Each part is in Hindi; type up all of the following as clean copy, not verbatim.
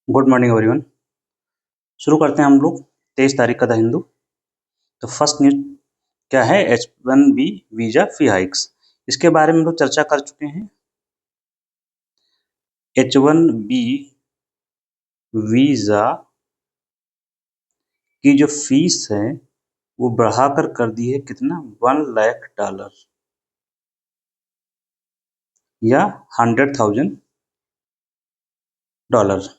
Good morning everyone. शुरू करते हैं हम लोग 23 तारीख का द हिंदू। तो फर्स्ट न्यूज क्या है? H1B वीजा फी हाइक्स। इसके बारे में हम लोग चर्चा कर चुके हैं। H1B वीजा की जो फीस है वो बढ़ाकर कर दी है कितना, $1 लाख या $100,000।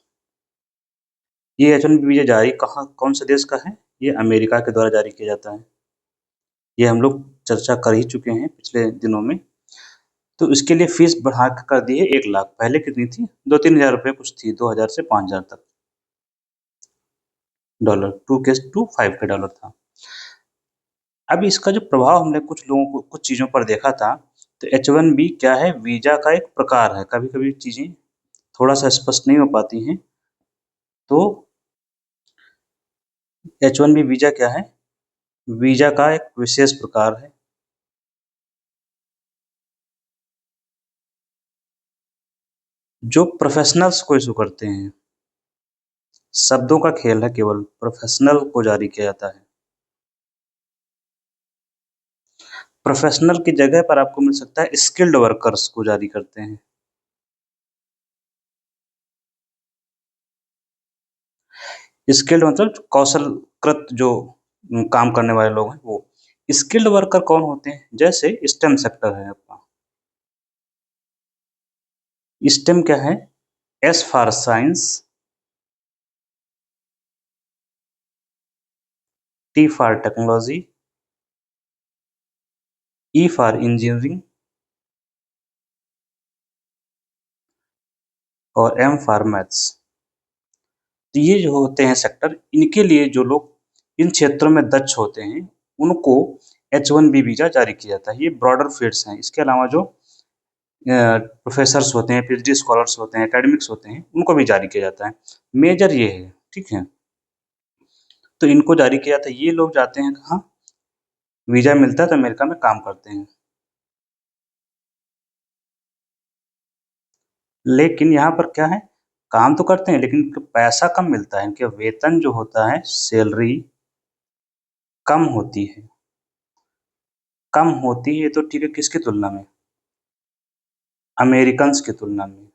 ये H1B वीजा जारी कौन से देश का है? ये अमेरिका के द्वारा जारी किया जाता है। ये हम लोग चर्चा कर ही चुके हैं पिछले दिनों में। तो इसके लिए फीस बढ़ा कर दी है 1 लाख। पहले कितनी थी? 2-3 हजार रुपये कुछ थी, 2,000 से 5,000 तक डॉलर। 2 के 5 के डॉलर था। अब इसका जो प्रभाव हमने कुछ लोगों को कुछ चीज़ों पर देखा था। तो H1B क्या है? वीजा का एक प्रकार है। कभी कभी चीज़ें थोड़ा सा स्पष्ट नहीं हो पाती हैं। तो H1B वीजा क्या है? वीजा का एक विशेष प्रकार है जो प्रोफेशनल्स को इशू करते हैं। शब्दों का खेल है, केवल प्रोफेशनल को जारी किया जाता है। प्रोफेशनल की जगह पर आपको मिल सकता है स्किल्ड वर्कर्स को जारी करते हैं। स्किल्ड मतलब कौशलकृत जो काम करने वाले लोग हैं वो। स्किल्ड वर्कर कौन होते हैं? जैसे स्टेम सेक्टर है आपका। स्टेम क्या है? S for science, T for technology, E for engineering और एम फॉर मैथ्स। तो ये जो होते हैं सेक्टर, इनके लिए जो लोग इन क्षेत्रों में दक्ष होते हैं उनको H1B वीजा जारी किया जाता है। ये ब्रॉडर फील्ड्स हैं। इसके अलावा जो प्रोफेसर्स होते हैं, PhD स्कॉलर्स होते हैं, एकेडमिक्स होते हैं, उनको भी जारी किया जाता है। मेजर ये है, ठीक है। तो इनको जारी किया जाता है। ये लोग जाते हैं कहाँ? वीजा मिलता है तो अमेरिका में काम करते हैं। लेकिन यहाँ पर क्या है? काम तो करते हैं लेकिन इनको पैसा कम मिलता है। इनके वेतन जो होता है, सैलरी कम होती है। कम होती है तो ठीक है, किसकी तुलना में? अमेरिकन्स की तुलना में।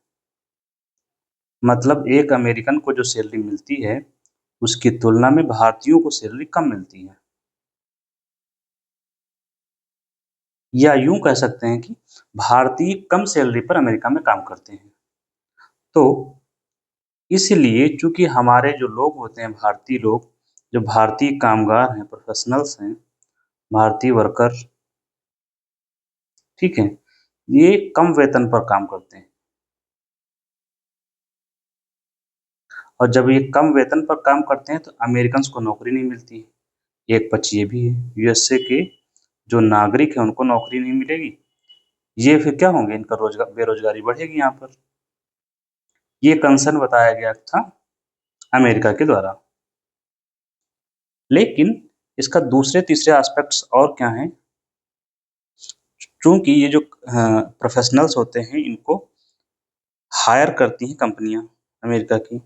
मतलब एक अमेरिकन को जो सैलरी मिलती है उसकी तुलना में भारतीयों को सैलरी कम मिलती है। या यूं कह सकते हैं कि भारतीय कम सैलरी पर अमेरिका में काम करते हैं। तो इसलिए चूंकि हमारे जो लोग होते हैं, भारतीय लोग, जो भारतीय कामगार हैं, प्रोफेशनल्स हैं, भारतीय वर्कर, ठीक है, ये कम वेतन पर काम करते हैं। और जब ये कम वेतन पर काम करते हैं तो अमेरिकन्स को नौकरी नहीं मिलती। एक पक्ष ये भी है, यूएसए के जो नागरिक हैं उनको नौकरी नहीं मिलेगी। ये फिर क्या होंगे? इनका रोजगार, बेरोजगारी बढ़ेगी यहाँ पर। ये कंसर्न बताया गया था अमेरिका के द्वारा। लेकिन इसका दूसरे तीसरे एस्पेक्ट्स और क्या हैं? चूंकि ये जो प्रोफेशनल्स होते हैं इनको हायर करती हैं कंपनियां, अमेरिका की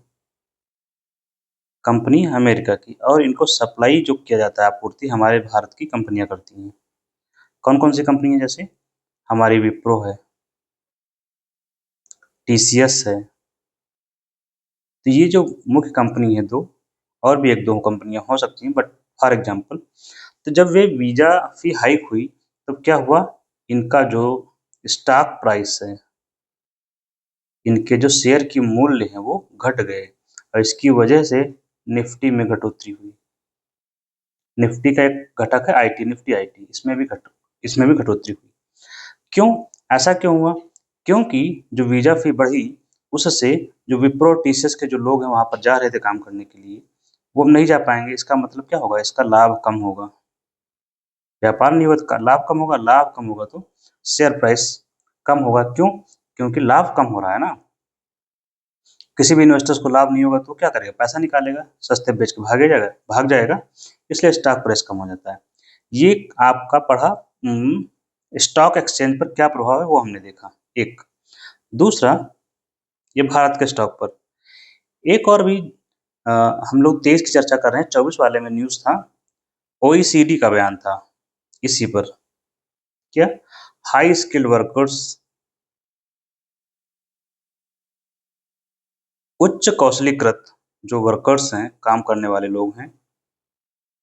कंपनी, अमेरिका की, और इनको सप्लाई जो किया जाता है, आपूर्ति हमारे भारत की कंपनियां करती हैं। कौन कौन सी कंपनी है? जैसे हमारी विप्रो है, TCS है। तो ये जो मुख्य कंपनी है दो, और भी एक दो कंपनियां हो सकती हैं, बट फॉर एग्जांपल, तो जब वे वीजा फी हाइक हुई तब क्या हुआ? इनका जो स्टॉक प्राइस है, इनके जो शेयर की मूल्य है वो घट गए, और इसकी वजह से निफ्टी में घटोतरी हुई। निफ्टी का एक घटक है IT, निफ्टी IT, इसमें भी घटोतरी हुई। क्यों? ऐसा क्यों हुआ? क्योंकि जो वीजा फी बढ़ी उससे जो विप्रो TCS के जो लोग हैं वहां पर जा रहे थे काम करने के लिए, वो अब नहीं जा पाएंगे। इसका मतलब क्या होगा? इसका लाभ कम होगा। व्यापार नहीं होगा तो लाभ कम होगा, लाभ कम होगा तो शेयर प्राइस कम होगा। क्यों? क्योंकि लाभ कम हो रहा है ना। किसी भी इन्वेस्टर्स को लाभ नहीं होगा तो क्या करेगा? पैसा निकालेगा, सस्ते बेच के भाग जाएगा। इसलिए स्टॉक प्राइस कम हो जाता है। ये आपका पढ़ा। स्टॉक एक्सचेंज पर क्या प्रभाव है वो हमने देखा, एक। दूसरा, ये भारत के स्टॉक पर, एक और भी अ, हम लोग 23 की चर्चा कर रहे हैं, 24 वाले में न्यूज़ था, ओईसीडी का बयान था इसी पर। क्या? हाई स्किल्ड वर्कर्स, उच्च कौशलीकृत जो वर्कर्स हैं, काम करने वाले लोग हैं,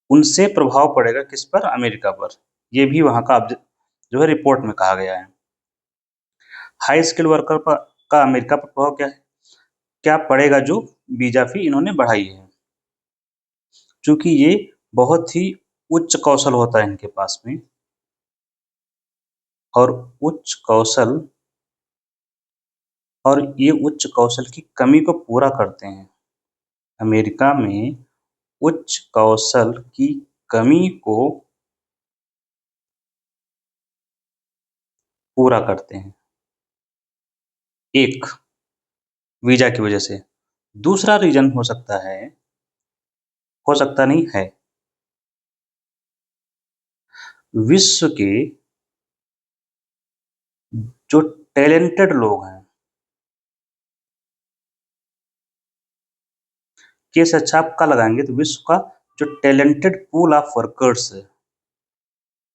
उनसे प्रभाव पड़ेगा किस पर? अमेरिका पर। ये भी वहाँ का जो है रिपोर्ट में कहा गया है। हाई स्किल्ड वर्कर पर का अमेरिका पर प्रभाव क्या है? क्या पड़ेगा जो वीजा फी इन्होंने बढ़ाई है? चूँकि ये बहुत ही उच्च कौशल होता है इनके पास में, और उच्च कौशल और ये उच्च कौशल की कमी को पूरा करते हैं। अमेरिका में उच्च कौशल की कमी को पूरा करते हैं। एक, वीज़ा की वजह से। दूसरा रीज़न हो सकता नहीं है, विश्व के जो टैलेंटेड लोग हैं, केस अच्छा आप का लगाएँगे तो विश्व का जो टैलेंटेड पूल ऑफ वर्कर्स है,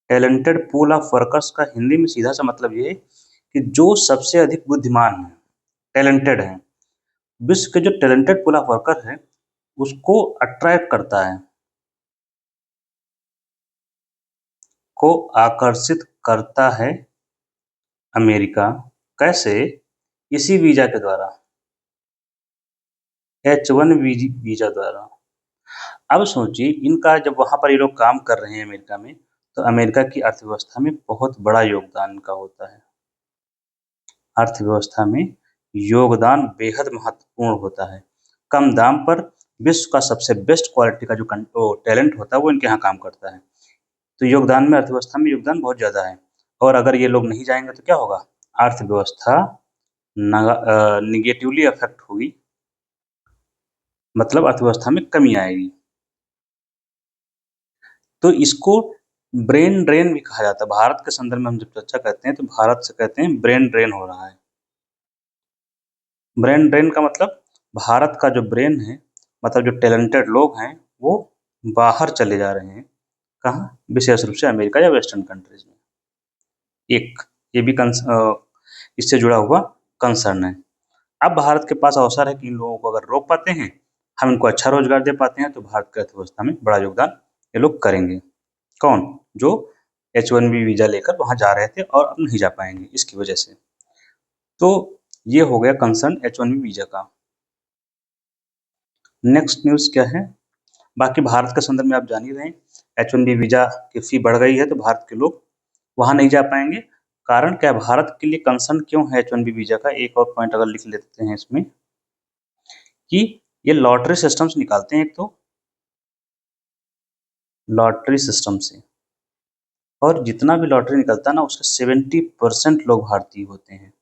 टैलेंटेड पूल ऑफ वर्कर्स का हिंदी में सीधा-सा मतलब ये है कि जो सबसे अधिक बुद्धिमान हैं, टैलेंटेड हैं। विश्व के जो टैलेंटेड पूल ऑफ वर्कर है, उसको अट्रैक्ट करता है, को आकर्षित करता है अमेरिका। कैसे? इसी वीज़ा के द्वारा, H-1 वीज़ा द्वारा। अब सोचिए इनका जब वहाँ पर ये लोग काम कर रहे हैं अमेरिका में, तो अमेरिका की अर्थव्यवस्था में बहुत बड़ा योगदान इनका होता है। अर्थव्यवस्था में योगदान बेहद महत्वपूर्ण होता है। कम दाम पर विश्व का सबसे बेस्ट क्वालिटी का जो टैलेंट होता है वो इनके यहाँ काम करता है। तो योगदान में, अर्थव्यवस्था में योगदान बहुत ज़्यादा है, और अगर ये लोग नहीं जाएँगे तो क्या होगा? अर्थव्यवस्था नेगेटिवली अफ़ेक्ट होगी, मतलब अर्थव्यवस्था में कमी आएगी। तो इसको ब्रेन ड्रेन भी कहा जाता है। भारत के संदर्भ में हम जब चर्चा करते हैं तो भारत से कहते हैं ब्रेन ड्रेन हो रहा है। ब्रेन ड्रेन का मतलब भारत का जो ब्रेन है, मतलब जो टैलेंटेड लोग हैं, वो बाहर चले जा रहे हैं। कहाँ? विशेष रूप से अमेरिका या वेस्टर्न कंट्रीज़ में। एक ये भी इससे जुड़ा हुआ कंसर्न है। अब भारत के पास अवसर है कि इन लोगों को अगर रोक पाते हैं, हम इनको अच्छा रोज़गार दे पाते हैं, तो भारत की अर्थव्यवस्था में बड़ा योगदान ये लोग करेंगे। कौन? जो H-1B वीज़ा लेकर वहाँ जा रहे थे और अब नहीं जा पाएँगे इसकी वजह से। तो ये हो गया कंसर्न H-1B वीज़ा का। नेक्स्ट न्यूज़ क्या है? बाकी भारत के संदर्भ में आप जान ही रहे हैं, H-1B वीज़ा की फ़ी बढ़ गई है तो भारत के लोग वहाँ नहीं जा पाएँगे। कारण क्या है? भारत के लिए कंसर्न क्यों है H-1B वीज़ा का? एक और पॉइंट अगर लिख लेते हैं इसमें, कि ये लॉटरी सिस्टम से निकालते हैं एक तो, लॉटरी सिस्टम से, और जितना भी लॉटरी निकलता है ना उसके 70% लोग भारतीय होते हैं।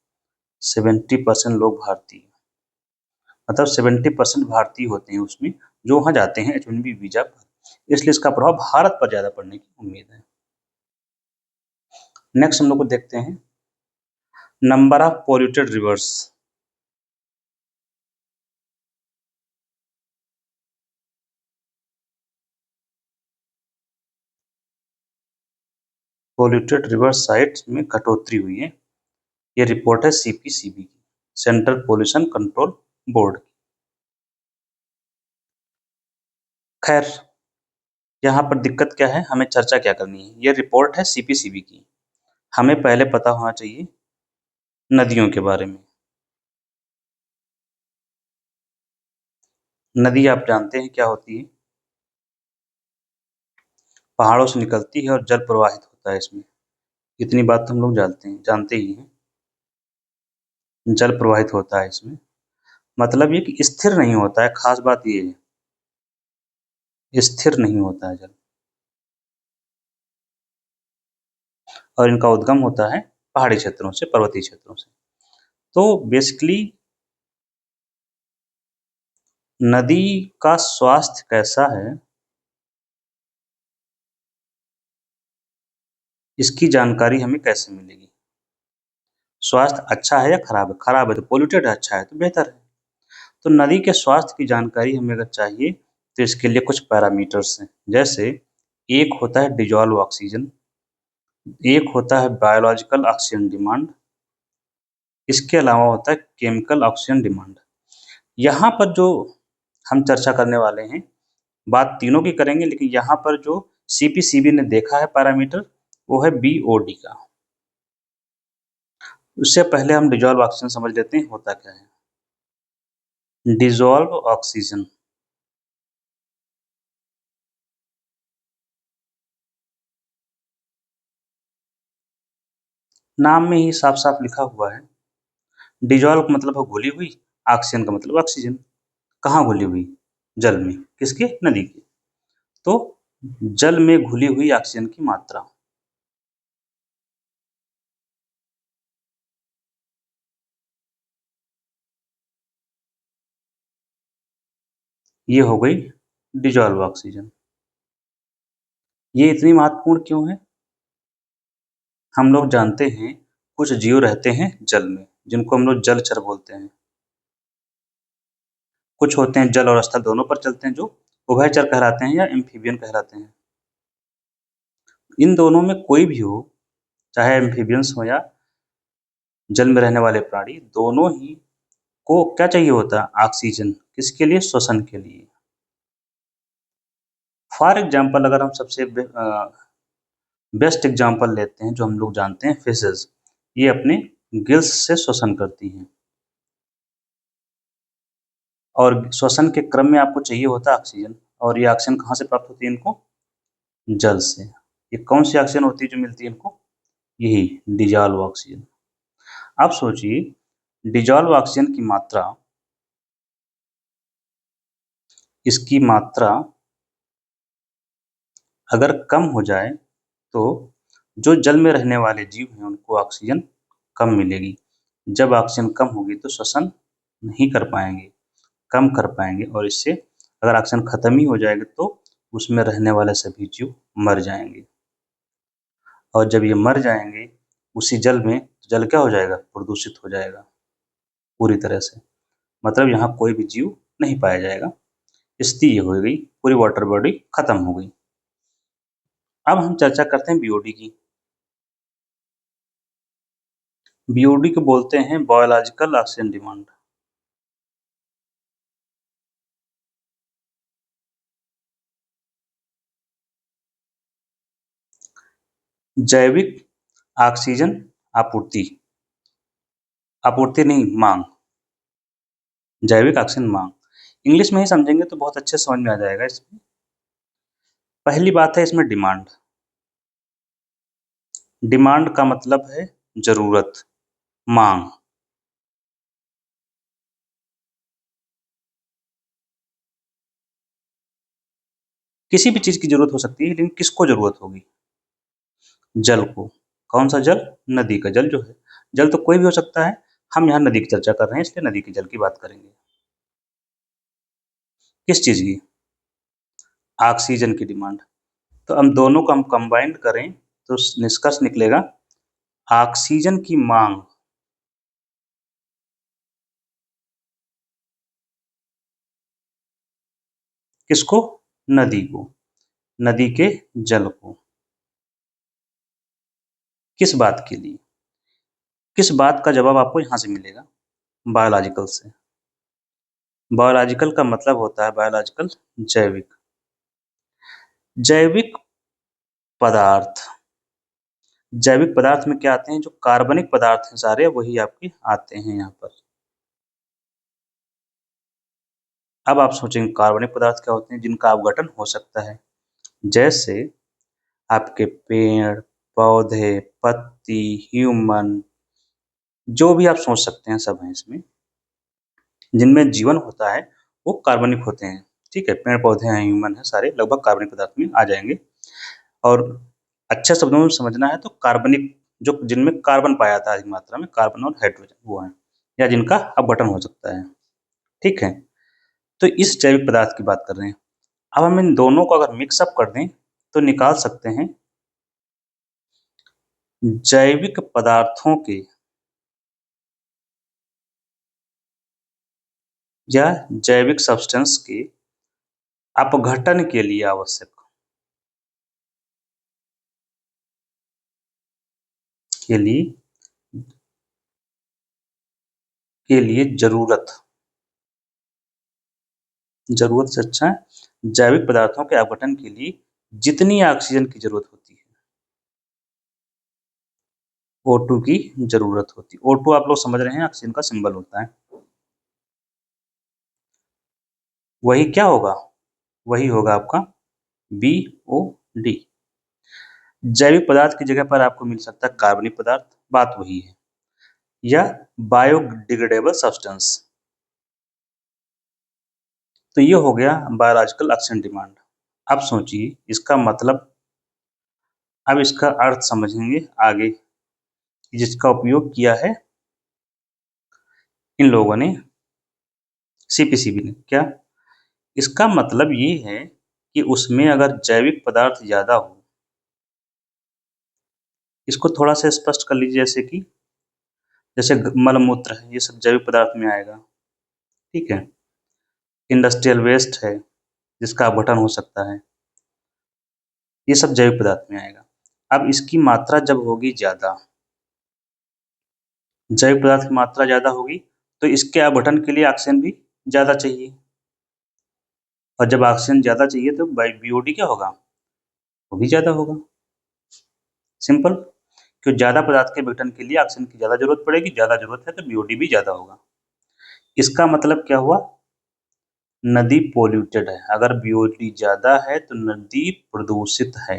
70% लोग भारतीय, मतलब 70% भारतीय होते हैं उसमें, जो वहाँ जाते हैं H-1B वीज़ा पर। इसलिए इसका प्रभाव भारत पर ज़्यादा पड़ने की उम्मीद है। नेक्स्ट हम लोग को देखते हैं, number of polluted reverse. Polluted river sites में कटौती हुई है। ये रिपोर्ट है CPCB की, सेंट्रल पोल्यूशन कंट्रोल बोर्ड की। खैर, यहाँ पर दिक्कत क्या है, हमें चर्चा क्या करनी है? ये रिपोर्ट है CPCB की, हमें पहले पता होना चाहिए नदियों के बारे में। नदी आप जानते हैं क्या होती है? पहाड़ों से निकलती है और जल प्रवाहित होता है इसमें। इतनी बात तो हम लोग जानते ही हैं। जल प्रवाहित होता है इसमें, मतलब ये कि स्थिर नहीं होता है, खास बात ये है, स्थिर नहीं होता है जल। और इनका उद्गम होता है पहाड़ी क्षेत्रों से, पर्वतीय क्षेत्रों से। तो बेसिकली नदी का स्वास्थ्य कैसा है, इसकी जानकारी हमें कैसे मिलेगी? स्वास्थ्य अच्छा है या खराब है? खराब है तो पॉल्यूटेड है, अच्छा है तो बेहतर है। तो नदी के स्वास्थ्य की जानकारी हमें अगर चाहिए तो इसके लिए कुछ पैरामीटर्स हैं। जैसे एक होता है डिज़ोल्व ऑक्सीजन, एक होता है बायोलॉजिकल ऑक्सीजन डिमांड, इसके अलावा होता है केमिकल ऑक्सीजन डिमांड। यहाँ पर जो हम चर्चा करने वाले हैं, बात तीनों की करेंगे, लेकिन यहाँ पर जो सीपीसीबी ने देखा है पैरामीटर, वो है बीओडी का। उससे पहले हम डिज़ोल्व ऑक्सीजन समझ लेते हैं होता क्या है। डिज़ोल्व ऑक्सीजन नाम में ही साफ-साफ लिखा हुआ है। डिज़ोल्व का मतलब है घुली हुई, ऑक्सीजन का मतलब ऑक्सीजन। कहाँ घुली हुई? जल में। किसके? नदी के। तो जल में घुली हुई ऑक्सीजन की मात्रा। ये हो गई डिज़ोल्व ऑक्सीजन। ये इतनी महत्वपूर्ण क्यों है? हम लोग जानते हैं कुछ जीव रहते हैं जल में, जिनको हम लोग जलचर बोलते हैं। कुछ होते हैं जल और स्थल दोनों पर चलते हैं, जो उभयचर कहलाते हैं या एम्फीबियन कहलाते हैं। इन दोनों में कोई भी हो, चाहे एम्फीबियंस हो या जल में रहने वाले प्राणी, दोनों ही को क्या चाहिए होता है? ऑक्सीजन। किसके लिए? श्वसन के लिए। फॉर एग्जाम्पल अगर हम सबसे बेस्ट एग्जाम्पल लेते हैं, जो हम लोग जानते हैं, फिशेज। ये अपने गिल्स से श्वसन करती हैं, और श्वसन के क्रम में आपको चाहिए होता है ऑक्सीजन, और ये ऑक्सीजन कहाँ से प्राप्त होती है इनको? जल से। ये कौन सी ऑक्सीजन होती है जो मिलती है इनको? यही डिजॉल्व ऑक्सीजन। आप सोचिए, डिजॉल्व ऑक्सीजन की मात्रा, इसकी मात्रा अगर कम हो जाए तो जो जल में रहने वाले जीव हैं उनको ऑक्सीजन कम मिलेगी। जब ऑक्सीजन कम होगी तो श्वसन नहीं कर पाएंगे, कम कर पाएंगे, और इससे अगर ऑक्सीजन खत्म ही हो जाएगा तो उसमें रहने वाले सभी जीव मर जाएंगे। और जब ये मर जाएंगे उसी जल में, तो जल क्या हो जाएगा? प्रदूषित हो जाएगा पूरी तरह से। मतलब यहाँ कोई भी जीव नहीं पाया जाएगा। स्थिति ये हो गई, पूरी वाटर बॉडी खत्म हो गई। अब हम चर्चा करते हैं बीओडी की। बीओडी को बोलते हैं बायोलॉजिकल ऑक्सीजन डिमांड। जैविक ऑक्सीजन आपूर्ति, आपूर्ति नहीं, मांग। जैविक ऑक्सीजन मांग। इंग्लिश में ही समझेंगे तो बहुत अच्छे समझ में आ जाएगा इसमें। पहली बात है इसमें डिमांड। डिमांड का मतलब है जरूरत, मांग। किसी भी चीज की जरूरत हो सकती है, लेकिन किसको जरूरत होगी? जल को। कौन सा जल? नदी का जल जो है। जल तो कोई भी हो सकता है, हम यहाँ नदी की चर्चा कर रहे हैं, इसलिए नदी के जल की बात करेंगे। किस चीज की? ऑक्सीजन की डिमांड। तो हम दोनों को हम कंबाइंड करें तो निष्कर्ष निकलेगा ऑक्सीजन की मांग किसको? नदी को, नदी के जल को। किस बात के लिए? किस बात का जवाब आपको यहाँ से मिलेगा? बायोलॉजिकल से। बायोलॉजिकल का मतलब होता है बायोलॉजिकल, जैविक। जैविक पदार्थ। जैविक पदार्थ में क्या आते हैं? जो कार्बनिक पदार्थ हैं सारे, वही आपके आते हैं यहाँ पर। अब आप सोचेंगे कार्बनिक पदार्थ क्या होते हैं जिनका अपघटन हो सकता है? जैसे आपके पेड़, पौधे, पत्ती, ह्यूमन, जो भी आप सोच सकते हैं सब हैं इसमें। जिनमें जीवन होता है वो कार्बनिक होते हैं। ठीक है, पेड़ पौधे हैं, ह्यूमन है, सारे लगभग कार्बनिक पदार्थ में आ जाएंगे। और अच्छे शब्दों में समझना है तो कार्बनिक, जो जिनमें कार्बन पाया जाता है अधिक मात्रा में, कार्बन और हाइड्रोजन वो हैं, या जिनका अपघटन हो सकता है। ठीक है, तो इस जैविक पदार्थ की बात कर रहे हैं। अब हम इन दोनों को अगर मिक्सअप कर दें तो निकाल सकते हैं जैविक पदार्थों के या जैविक सब्सटेंस के अपघटन के लिए आवश्यक के लिए के लिए जरूरत से अच्छा है जैविक पदार्थों के अपघटन के लिए जितनी ऑक्सीजन की जरूरत होती है O2 की जरूरत होती है। O2 आप लोग समझ रहे हैं ऑक्सीजन का सिंबल होता है। वही क्या होगा, वही होगा आपका BOD। जैविक पदार्थ की जगह पर आपको मिल सकता है कार्बनिक पदार्थ, बात वही है, या बायोडिग्रेडेबल सब्सटेंस। तो ये हो गया बायोलॉजिकल ऑक्सीजन डिमांड। अब सोचिए इसका मतलब, अब इसका अर्थ समझेंगे आगे, जिसका उपयोग किया है इन लोगों ने, CPCB ने। क्या इसका मतलब ये है कि उसमें अगर जैविक पदार्थ ज्यादा हो, इसको थोड़ा सा स्पष्ट कर लीजिए, जैसे मलमूत्र है, ये सब जैविक पदार्थ में आएगा, ठीक है। इंडस्ट्रियल वेस्ट है जिसका अपघटन हो सकता है, ये सब जैविक पदार्थ में आएगा। अब इसकी मात्रा जब होगी ज्यादा, जैविक पदार्थ की मात्रा ज्यादा होगी तो इसके अपघटन के लिए ऑक्सीजन भी ज्यादा चाहिए, और जब ऑक्सीजन ज्यादा चाहिए तो BOD क्या होगा, वो भी ज्यादा होगा। सिंपल, क्योंकि ज्यादा पदार्थ के विघटन के लिए ऑक्सीजन की ज्यादा जरूरत पड़ेगी, ज्यादा जरूरत है तो BOD भी ज्यादा होगा। इसका मतलब क्या हुआ, नदी पोल्यूटेड है। अगर BOD ज्यादा है तो नदी प्रदूषित है,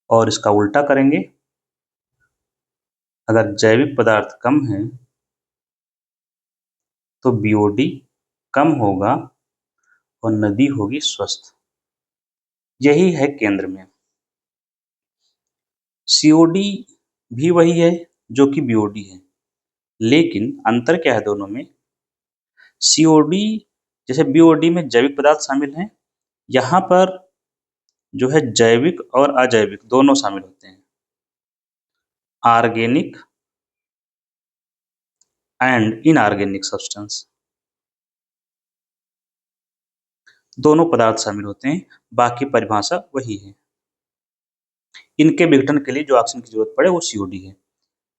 और इसका उल्टा करेंगे, अगर जैविक पदार्थ कम है तो BOD कम होगा और नदी होगी स्वस्थ। यही है केंद्र में। COD भी वही है जो कि BOD है, लेकिन अंतर क्या है दोनों में। COD, जैसे BOD में जैविक पदार्थ शामिल हैं, यहाँ पर जो है जैविक और अजैविक दोनों शामिल होते हैं। ऑर्गेनिक एंड इनऑर्गेनिक सब्सटेंस, दोनों पदार्थ शामिल होते हैं, बाकी परिभाषा वही है। इनके विघटन के लिए जो ऑक्सीजन की जरूरत पड़े वो COD है।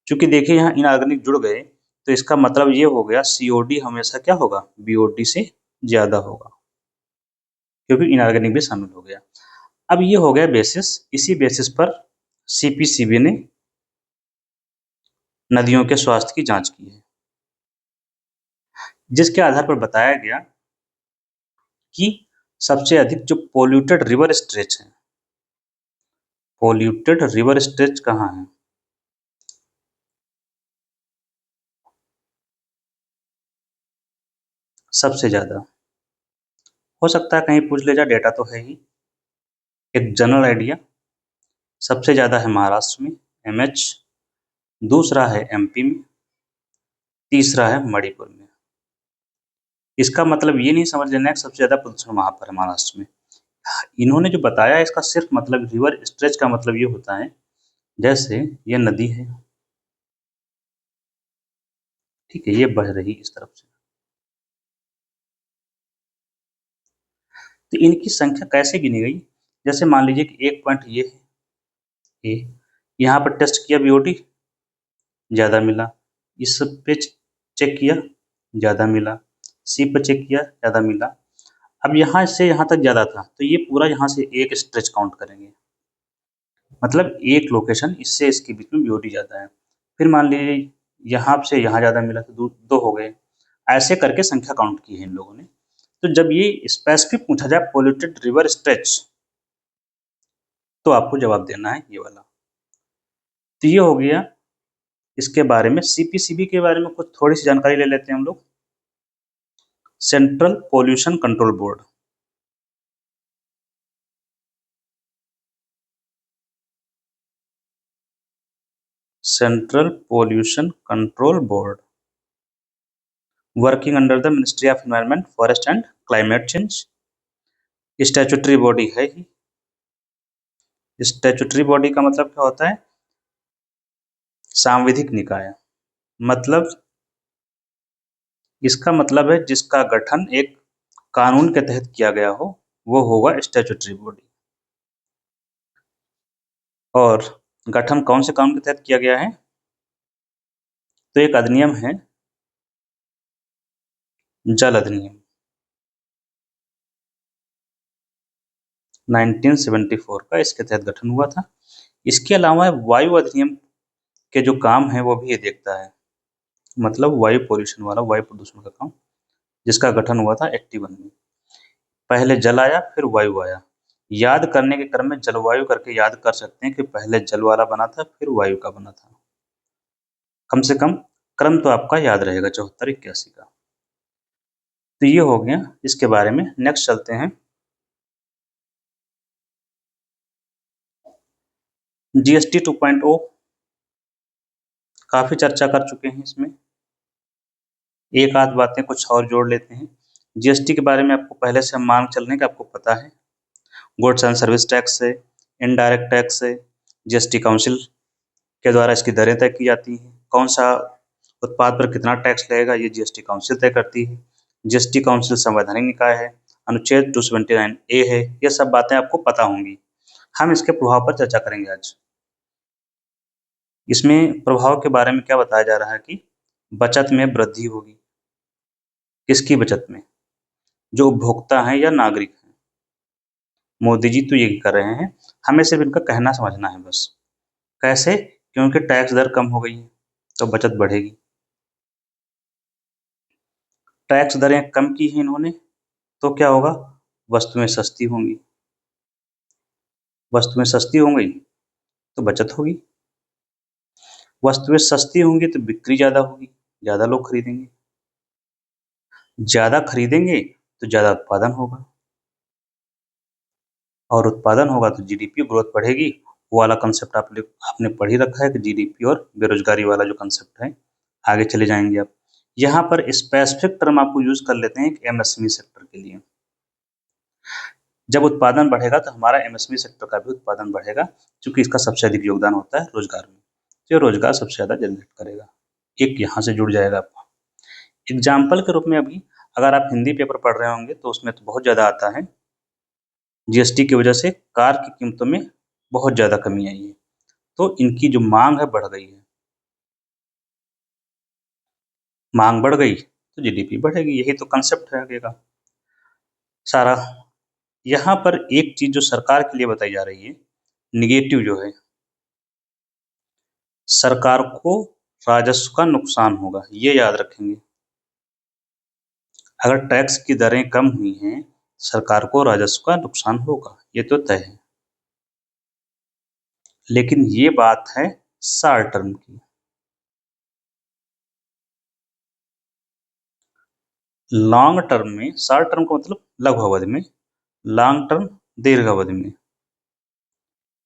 चूंकि देखिए यहाँ इनऑर्गेनिक जुड़ गए तो इसका मतलब ये हो गया COD हमेशा क्या होगा, BOD से ज्यादा होगा, क्योंकि इनऑर्गेनिक भी शामिल हो गया। अब ये हो गया बेसिस, इसी बेसिस पर CPCB ने नदियों के स्वास्थ्य की जांच की है, जिसके आधार पर बताया गया कि सबसे अधिक जो पोल्यूटेड रिवर स्ट्रेच है, पोल्यूटेड रिवर स्ट्रेच कहाँ है, सबसे ज्यादा। हो सकता है कहीं पूछ ले जा, डेटा तो है ही, एक जनरल आइडिया। सबसे ज्यादा है महाराष्ट्र में MH, दूसरा है MP में, तीसरा है मणिपुर में। इसका मतलब ये नहीं समझ लेना है कि सबसे ज्यादा प्रदूषण वहां पर है महाराष्ट्र में। इन्होंने जो बताया इसका सिर्फ मतलब रिवर स्ट्रेच का मतलब ये होता है, जैसे ये नदी है, ठीक है, ये बह रही इस तरफ से, तो इनकी संख्या कैसे गिनी गई। जैसे मान लीजिए कि एक पॉइंट ये है ए, यहाँ पर टेस्ट किया BOD ज्यादा मिला, इस पे चेक किया ज्यादा मिला, C पर चेक किया ज्यादा मिला। अब यहाँ से यहाँ तक ज्यादा था तो ये पूरा यहाँ से एक स्ट्रेच काउंट करेंगे, मतलब एक लोकेशन इससे इसके बीच में BOD ज्यादा है। फिर मान लीजिए यहाँ से यहाँ ज्यादा मिला तो दो हो गए, ऐसे करके संख्या काउंट की है इन लोगों ने। तो जब ये स्पेसिफिक पूछा जाए पोल्यूटेड रिवर स्ट्रेच, तो आपको जवाब देना है ये वाला। तो ये हो गया इसके बारे में। CPCB के बारे में कुछ थोड़ी सी जानकारी ले लेते हैं हम लोग। Central pollution control board, central pollution control board working under the ministry of environment, forest and climate change. Statutory body है ही। स्टैट्यूटरी बॉडी का मतलब क्या होता है, सांविधिक निकाय। मतलब इसका मतलब है जिसका गठन एक कानून के तहत किया गया हो, वो होगा स्टैट्यूटरी बॉडी। और गठन कौन से कानून के तहत किया गया है? तो एक अधिनियम है, जल अधिनियम 1974 का, इसके तहत गठन हुआ था। इसके अलावा वायु अधिनियम के जो काम है वो भी ये देखता है, मतलब वायु पोल्यूशन वाला, वायु प्रदूषण का काम, जिसका गठन हुआ था 81 में। पहले जल आया, फिर वायु आया। याद करने के क्रम में जलवायु करके याद कर सकते हैं कि पहले जल वाला बना था, फिर वायु का बना था। कम से कम क्रम तो आपका याद रहेगा 74-81 का। तो ये हो गया इसके बारे में। नेक्स्ट चलते हैं, जीएसटी 2.0। काफी चर्चा कर चुके हैं इसमें, एक आध बातें कुछ और जोड़ लेते हैं। जीएसटी के बारे में आपको पहले से हम मान चल रहे हैं कि आपको पता है। गुड्स एंड सर्विस टैक्स है, इनडायरेक्ट टैक्स है, जीएसटी काउंसिल के द्वारा इसकी दरें तय की जाती हैं। कौन सा उत्पाद पर कितना टैक्स लगेगा, ये जीएसटी काउंसिल तय करती है। जीएसटी काउंसिल संवैधानिक निकाय है, अनुच्छेद 279A है। ये सब बातें आपको पता होंगी। हम इसके प्रभाव पर चर्चा करेंगे आज। इसमें प्रभाव के बारे में क्या बताया जा रहा है कि बचत में वृद्धि होगी। किसकी बचत में? जो उपभोक्ता हैं या नागरिक हैं। मोदी जी तो ये कर रहे हैं, हमें सिर्फ इनका कहना समझना है बस। कैसे? क्योंकि टैक्स दर कम हो गई है तो बचत बढ़ेगी। टैक्स दरें कम की हैं इन्होंने, तो क्या होगा? वस्तुएं सस्ती होंगी। वस्तुएं सस्ती हो गई तो बचत होगी। वस्तुएं सस्ती होंगी तो बिक्री ज्यादा होगी, ज्यादा लोग खरीदेंगे। ज्यादा खरीदेंगे तो ज्यादा उत्पादन होगा, और उत्पादन होगा तो जीडीपी ग्रोथ बढ़ेगी। वो वाला कंसेप्ट आपने पढ़ ही रखा है कि जीडीपी और बेरोजगारी वाला जो कंसेप्ट है, आगे चले जाएंगे आप। यहाँ पर स्पेसिफिक टर्म आपको यूज कर लेते हैं एमएसएमई सेक्टर के लिए। जब उत्पादन बढ़ेगा तो हमारा एमएसएमई सेक्टर का भी उत्पादन बढ़ेगा, क्योंकि इसका सबसे अधिक योगदान होता है रोजगार में। तो रोजगार सबसे ज्यादा जनरेट करेगा। एक यहाँ से जुड़ जाएगा आपका। एग्जाम्पल के रूप में अभी अगर आप हिंदी पेपर पढ़ रहे होंगे तो उसमें तो बहुत ज्यादा आता है, जीएसटी की वजह से कार की कीमतों में बहुत ज्यादा कमी आई है, तो इनकी जो मांग है बढ़ गई है। मांग बढ़ गई तो जीडीपी बढ़ेगी, यही तो कंसेप्ट है आगे का सारा। यहाँ पर एक चीज जो सरकार के लिए बताई जा रही है, निगेटिव जो है, सरकार को राजस्व का नुकसान होगा, ये याद रखेंगे। अगर टैक्स की दरें कम हुई हैं, सरकार को राजस्व का नुकसान होगा, ये तो तय है। लेकिन ये बात है शॉर्ट टर्म की। लॉन्ग टर्म में, शॉर्ट टर्म का मतलब लघु अवधि में, लॉन्ग टर्म दीर्घ अवधि में।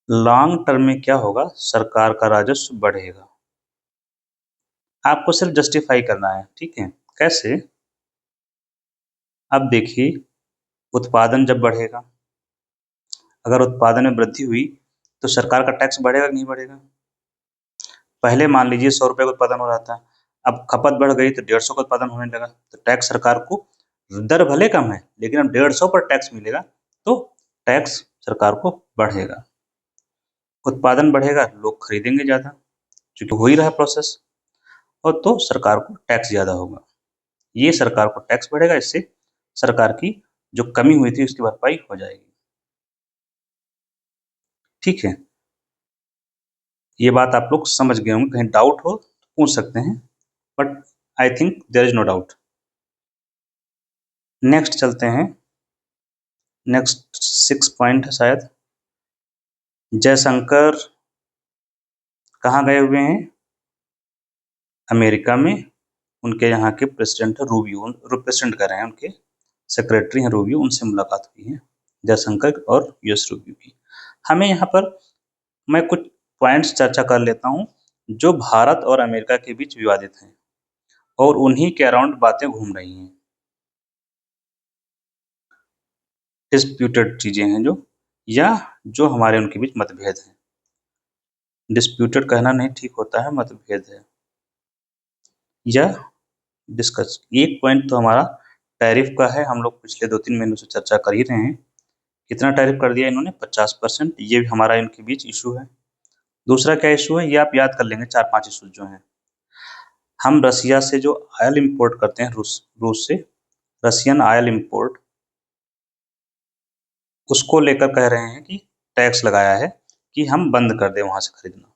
लॉन्ग टर्म में क्या होगा? सरकार का राजस्व बढ़ेगा। आपको सिर्फ जस्टिफाई करना है, ठीक है? कैसे? अब देखिए, उत्पादन जब बढ़ेगा, अगर उत्पादन में वृद्धि हुई तो सरकार का टैक्स बढ़ेगा कि नहीं बढ़ेगा? पहले मान लीजिए 100 रुपए का उत्पादन हो रहा था, अब खपत बढ़ गई तो 150 का उत्पादन होने लगा, तो टैक्स सरकार को, दर भले कम है लेकिन अब 150 पर टैक्स मिलेगा, तो टैक्स सरकार को बढ़ेगा। उत्पादन बढ़ेगा, लोग खरीदेंगे ज्यादा, क्योंकि हो ही रहा है प्रोसेस, और तो सरकार को टैक्स ज्यादा होगा। ये सरकार को टैक्स बढ़ेगा, इससे सरकार की जो कमी हुई थी उसकी भरपाई हो जाएगी। ठीक है, ये बात आप लोग समझ गए होंगे। कहीं डाउट हो तो पूछ सकते हैं, but I think there is no doubt. Next चलते हैं। नेक्स्ट 6 पॉइंट है शायद, जयशंकर कहाँ गए हुए हैं? अमेरिका में। उनके यहाँ के प्रेसिडेंट है रूबियो, प्रेसिडेंट कर रहे हैं, उनके सेक्रेटरी हैं रूबियो, उनसे मुलाकात हुई है जयशंकर और यूएस रूबियो की। हमें यहाँ पर मैं कुछ पॉइंट्स चर्चा कर लेता हूँ जो भारत और अमेरिका के बीच विवादित हैं, और उन्हीं के अराउंड बातें घूम रही हैं। डिस्प्यूटेड चीजें हैं जो, या जो हमारे उनके बीच मतभेद हैं। डिस्प्यूटेड कहना नहीं ठीक होता है, मतभेद है, या डिस्कस। एक पॉइंट तो हमारा टैरिफ का है, हम लोग पिछले 2-3 महीनों से चर्चा कर ही रहे हैं। कितना टैरिफ कर दिया इन्होंने? 50%। ये भी हमारा इनके बीच इशू है। दूसरा क्या इशू है, ये आप याद कर लेंगे, 4-5 इशू जो हैं। हम रसिया से जो ऑयल इंपोर्ट करते हैं, रूस से रसियन ऑयल इंपोर्ट, उसको लेकर कह रहे हैं कि टैक्स लगाया है कि हम बंद कर दें वहां से खरीदना।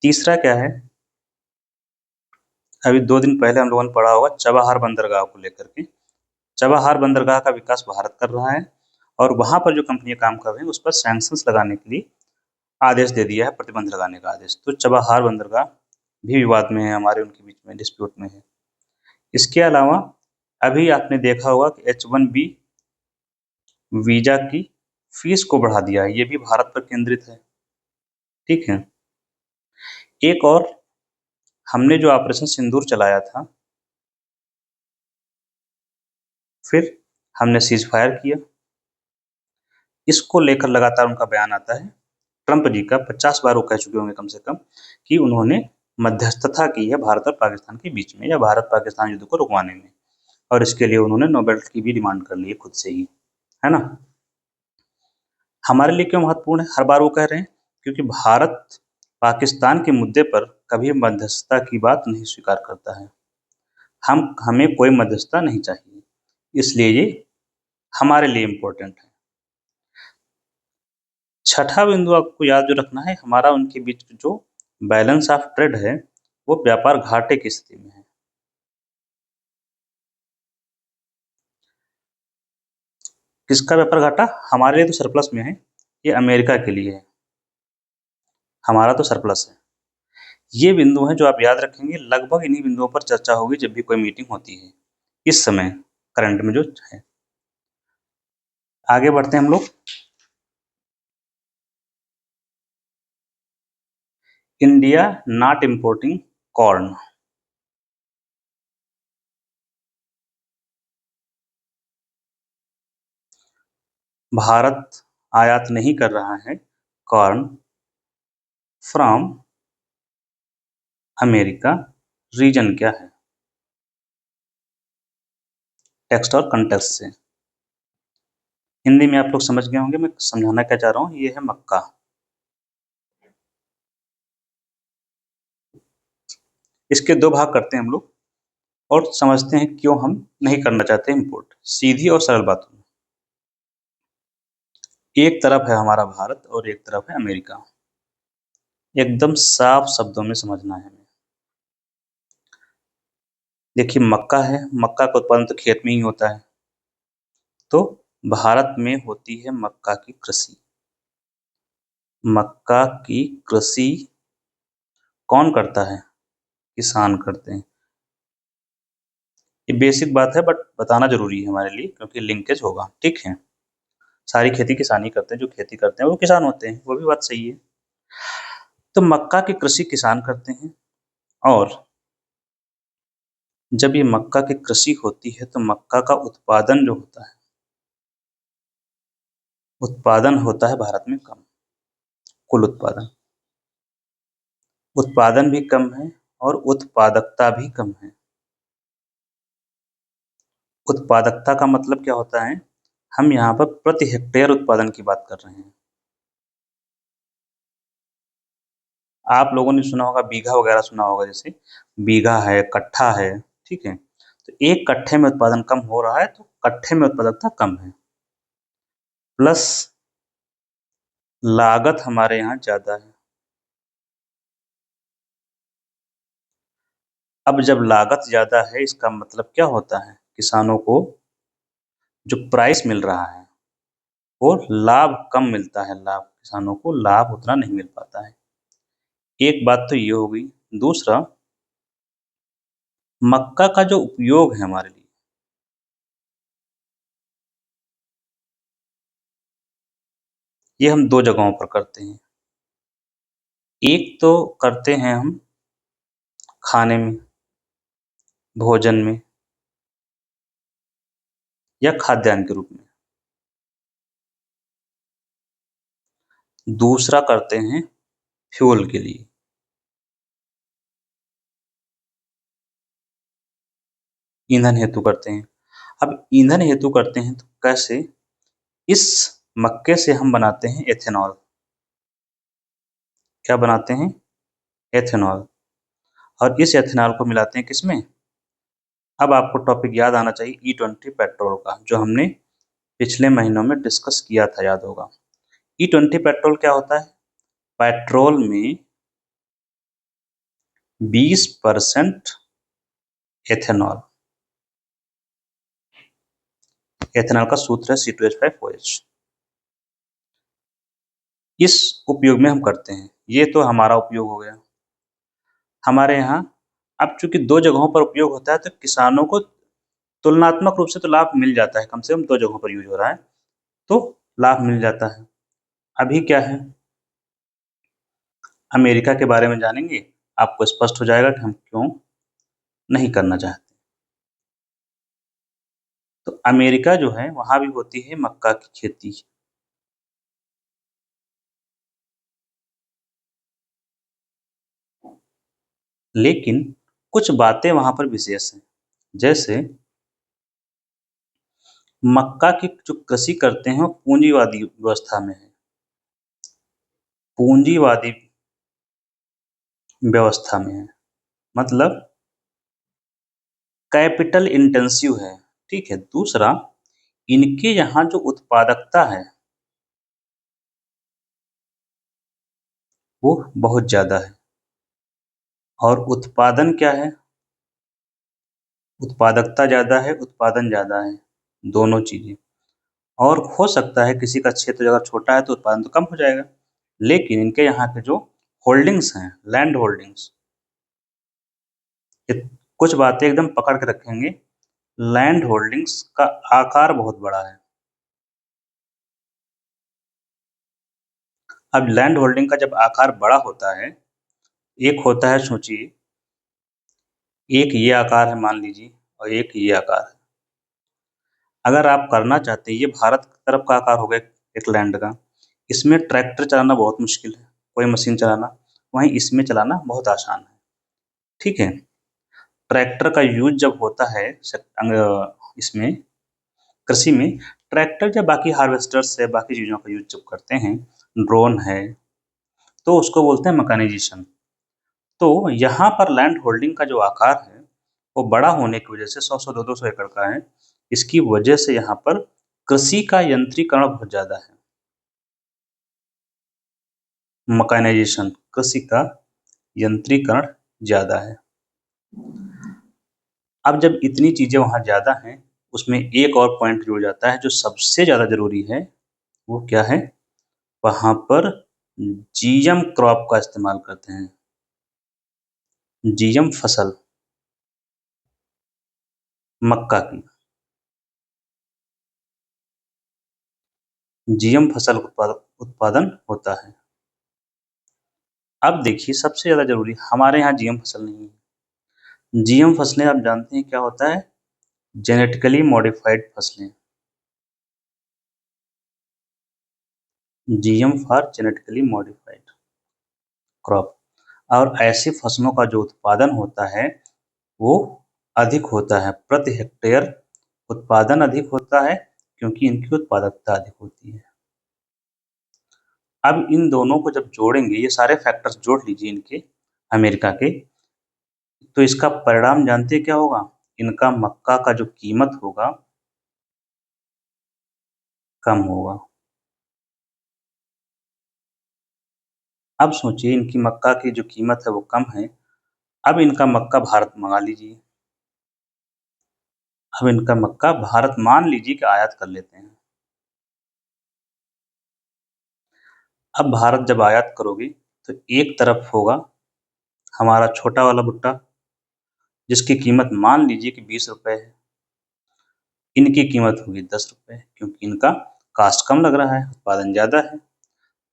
तीसरा क्या है, अभी 2 दिन पहले हम लोगों ने पढ़ा होगा चबाहार बंदरगाह को लेकर के। चबाहार बंदरगाह का विकास भारत कर रहा है और वहां पर जो कंपनियां काम कर रही हैं उस पर सैंक्शंस लगाने के लिए आदेश दे दिया है, प्रतिबंध लगाने का आदेश। तो चबाहार बंदरगाह भी विवाद में है, हमारे उनके बीच में डिस्प्यूट में है। इसके अलावा अभी आपने देखा होगा कि H1B वीजा की फीस को बढ़ा दिया है, ये भी भारत पर केंद्रित है। ठीक है। एक और, हमने जो ऑपरेशन सिंदूर चलाया था, फिर हमने सीज फायर किया, इसको लेकर लगातार उनका बयान आता है। ट्रंप जी का 50 बार वो कह चुके होंगे कम से कम कि उन्होंने मध्यस्थता की है भारत और पाकिस्तान के बीच में, या भारत पाकिस्तान युद्ध को रुकवाने में, और इसके लिए उन्होंने नोबेल की भी डिमांड कर ली है खुद से ही, है ना। हमारे लिए क्यों महत्वपूर्ण है? हर बार वो कह रहे हैं क्योंकि भारत पाकिस्तान के मुद्दे पर कभी मध्यस्थता की बात नहीं स्वीकार करता है। हमें कोई मध्यस्थता नहीं चाहिए, इसलिए ये हमारे लिए इम्पोर्टेंट है। छठा बिंदु आपको याद जो रखना है, हमारा उनके बीच जो बैलेंस ऑफ ट्रेड है वो व्यापार घाटे की स्थिति में है। किसका व्यापार घाटा? हमारे लिए तो सरप्लस में है, ये अमेरिका के लिए है, हमारा तो सरप्लस है। ये बिंदु हैं जो आप याद रखेंगे, लगभग इन्हीं बिंदुओं पर चर्चा होगी जब भी कोई मीटिंग होती है इस समय करंट में जो है। आगे बढ़ते हैं हम लोग। India not importing corn. Bharat आयात नहीं कर रहा है कॉर्न फ्रॉम अमेरिका। रीजन क्या है? टेक्स्ट और कंटेक्स्ट से हिंदी में आप लोग समझ गए होंगे मैं समझाना क्या चाह रहा हूँ। ये है मक्का। इसके दो भाग करते हैं हम लोग और समझते हैं क्यों हम नहीं करना चाहते इंपोर्ट, सीधी और सरल बातों में। एक तरफ है हमारा भारत और एक तरफ है अमेरिका, एकदम साफ शब्दों में समझना है हमें। देखिए मक्का है, मक्का का उत्पादन तो खेत में ही होता है, तो भारत में होती है मक्का की कृषि। मक्का की कृषि कौन करता है? किसान करते हैं। ये बेसिक बात है बट बताना जरूरी है हमारे लिए क्योंकि लिंकेज होगा। ठीक है, सारी खेती किसानी करते हैं, जो खेती करते हैं वो किसान होते हैं, वो भी बात सही है। तो मक्का की कृषि किसान करते हैं, और जब ये मक्का की कृषि होती है तो मक्का का उत्पादन जो होता है, उत्पादन होता है भारत में कम। कुल उत्पादन, उत्पादन भी कम है और उत्पादकता भी कम है। उत्पादकता का मतलब क्या होता है? हम यहाँ पर प्रति हेक्टेयर उत्पादन की बात कर रहे हैं। आप लोगों ने सुना होगा बीघा वगैरह सुना होगा, जैसे बीघा है, कट्ठा है। ठीक है, तो एक कट्ठे में उत्पादन कम हो रहा है तो कट्ठे में उत्पादकता कम है, प्लस लागत हमारे यहाँ ज्यादा है। अब जब लागत ज्यादा है इसका मतलब क्या होता है? किसानों को जो प्राइस मिल रहा है वो लाभ कम मिलता है, लाभ किसानों को लाभ उतना नहीं मिल पाता है। एक बात तो ये हो गई। दूसरा, मक्का का जो उपयोग है हमारे लिए, ये हम दो जगहों पर करते हैं। एक तो करते हैं हम खाने में, भोजन में, या खाद्यान्न के रूप में। दूसरा करते हैं फ्यूल के लिए। ईंधन हेतु करते हैं। अब ईंधन हेतु करते हैं तो कैसे? इस मक्के से हम बनाते हैं एथेनॉल। क्या बनाते हैं? एथेनॉल। और इस एथेनॉल को मिलाते हैं किसमें? अब आपको टॉपिक याद आना चाहिए E20 पेट्रोल का, जो हमने पिछले महीनों में डिस्कस किया था, याद होगा। E20 पेट्रोल क्या होता है? पेट्रोल में 20% एथेनॉल। एथेनॉल का सूत्र है C2H5OH। इस उपयोग में हम करते हैं। ये तो हमारा उपयोग हो गया। हमारे यहाँ अब चूंकि दो जगहों पर उपयोग होता है तो किसानों को तुलनात्मक रूप से तो लाभ मिल जाता है, कम से कम दो जगहों पर यूज हो रहा है तो लाभ मिल जाता है। अभी क्या है, अमेरिका के बारे में जानेंगे, आपको स्पष्ट हो जाएगा कि हम क्यों नहीं करना चाहते। तो अमेरिका जो है वहां भी होती है मक्का की खेती। लेकिन कुछ बातें वहां पर विशेष हैं। जैसे मक्का की जो कृषि करते हैं वो पूंजीवादी व्यवस्था में है। पूंजीवादी व्यवस्था में है मतलब कैपिटल इंटेंसिव है। ठीक है। दूसरा, इनके यहाँ जो उत्पादकता है वो बहुत ज्यादा है। और उत्पादन क्या है? उत्पादकता ज्यादा है, उत्पादन ज्यादा है, दोनों चीजें। और हो सकता है किसी का क्षेत्र अगर छोटा है तो उत्पादन तो कम हो जाएगा, लेकिन इनके यहाँ के जो होल्डिंग्स हैं, लैंड होल्डिंग्स, ये कुछ बातें एकदम पकड़ के रखेंगे। लैंड होल्डिंग्स का आकार बहुत बड़ा है। अब लैंड होल्डिंग का जब आकार बड़ा होता है, एक होता है, सोचिए, एक ये आकार है मान लीजिए और एक ये आकार है। अगर आप करना चाहते हैं, ये भारत की तरफ का आकार हो गया एक लैंड का, इसमें ट्रैक्टर चलाना बहुत मुश्किल है, कोई मशीन चलाना, वहीं इसमें चलाना बहुत आसान है। ठीक है। ट्रैक्टर का यूज जब होता है इसमें कृषि में, ट्रैक्टर या बाकी हार्वेस्टर्स है, बाकी चीज़ों का यूज जब करते हैं, ड्रोन है, तो उसको बोलते हैं मैकेनाइजेशन। तो यहाँ पर लैंड होल्डिंग का जो आकार है वो बड़ा होने की वजह से 100-100, 200 एकड़ का है, इसकी वजह से यहाँ पर कृषि का यंत्रीकरण बहुत ज्यादा है। मैकेनाइजेशन, कृषि का यंत्रीकरण ज्यादा है। अब जब इतनी चीजें वहां ज्यादा हैं, उसमें एक और पॉइंट जुड़ जाता है जो सबसे ज्यादा जरूरी है। वो क्या है? वहां पर जीएम क्रॉप का इस्तेमाल करते हैं। जीएम फसल, मक्का की जीएम फसल उत्पादन होता है। अब देखिए, सबसे ज्यादा जरूरी, हमारे यहाँ जीएम फसल नहीं है। जीएम फसलें आप जानते हैं क्या होता है? जेनेटिकली मॉडिफाइड फसलें। GM for genetically modified crop. और ऐसी फसलों का जो उत्पादन होता है वो अधिक होता है, प्रति हेक्टेयर उत्पादन अधिक होता है, क्योंकि इनकी उत्पादकता अधिक होती है। अब इन दोनों को जब जोड़ेंगे, ये सारे फैक्टर्स जोड़ लीजिए इनके, अमेरिका के, तो इसका परिणाम जानते हैं क्या होगा? इनका मक्का का जो कीमत होगा कम होगा। अब सोचिए, इनकी मक्का की जो कीमत है वो कम है। अब इनका मक्का भारत मंगा लीजिए। अब इनका मक्का भारत मान लीजिए कि आयात कर लेते हैं। अब भारत जब आयात करोगे तो एक तरफ होगा हमारा छोटा वाला भुट्टा, जिसकी कीमत मान लीजिए कि 20 रुपए है। इनकी कीमत होगी 10 रुपए, क्योंकि इनका कास्ट कम लग रहा है, उत्पादन ज्यादा है।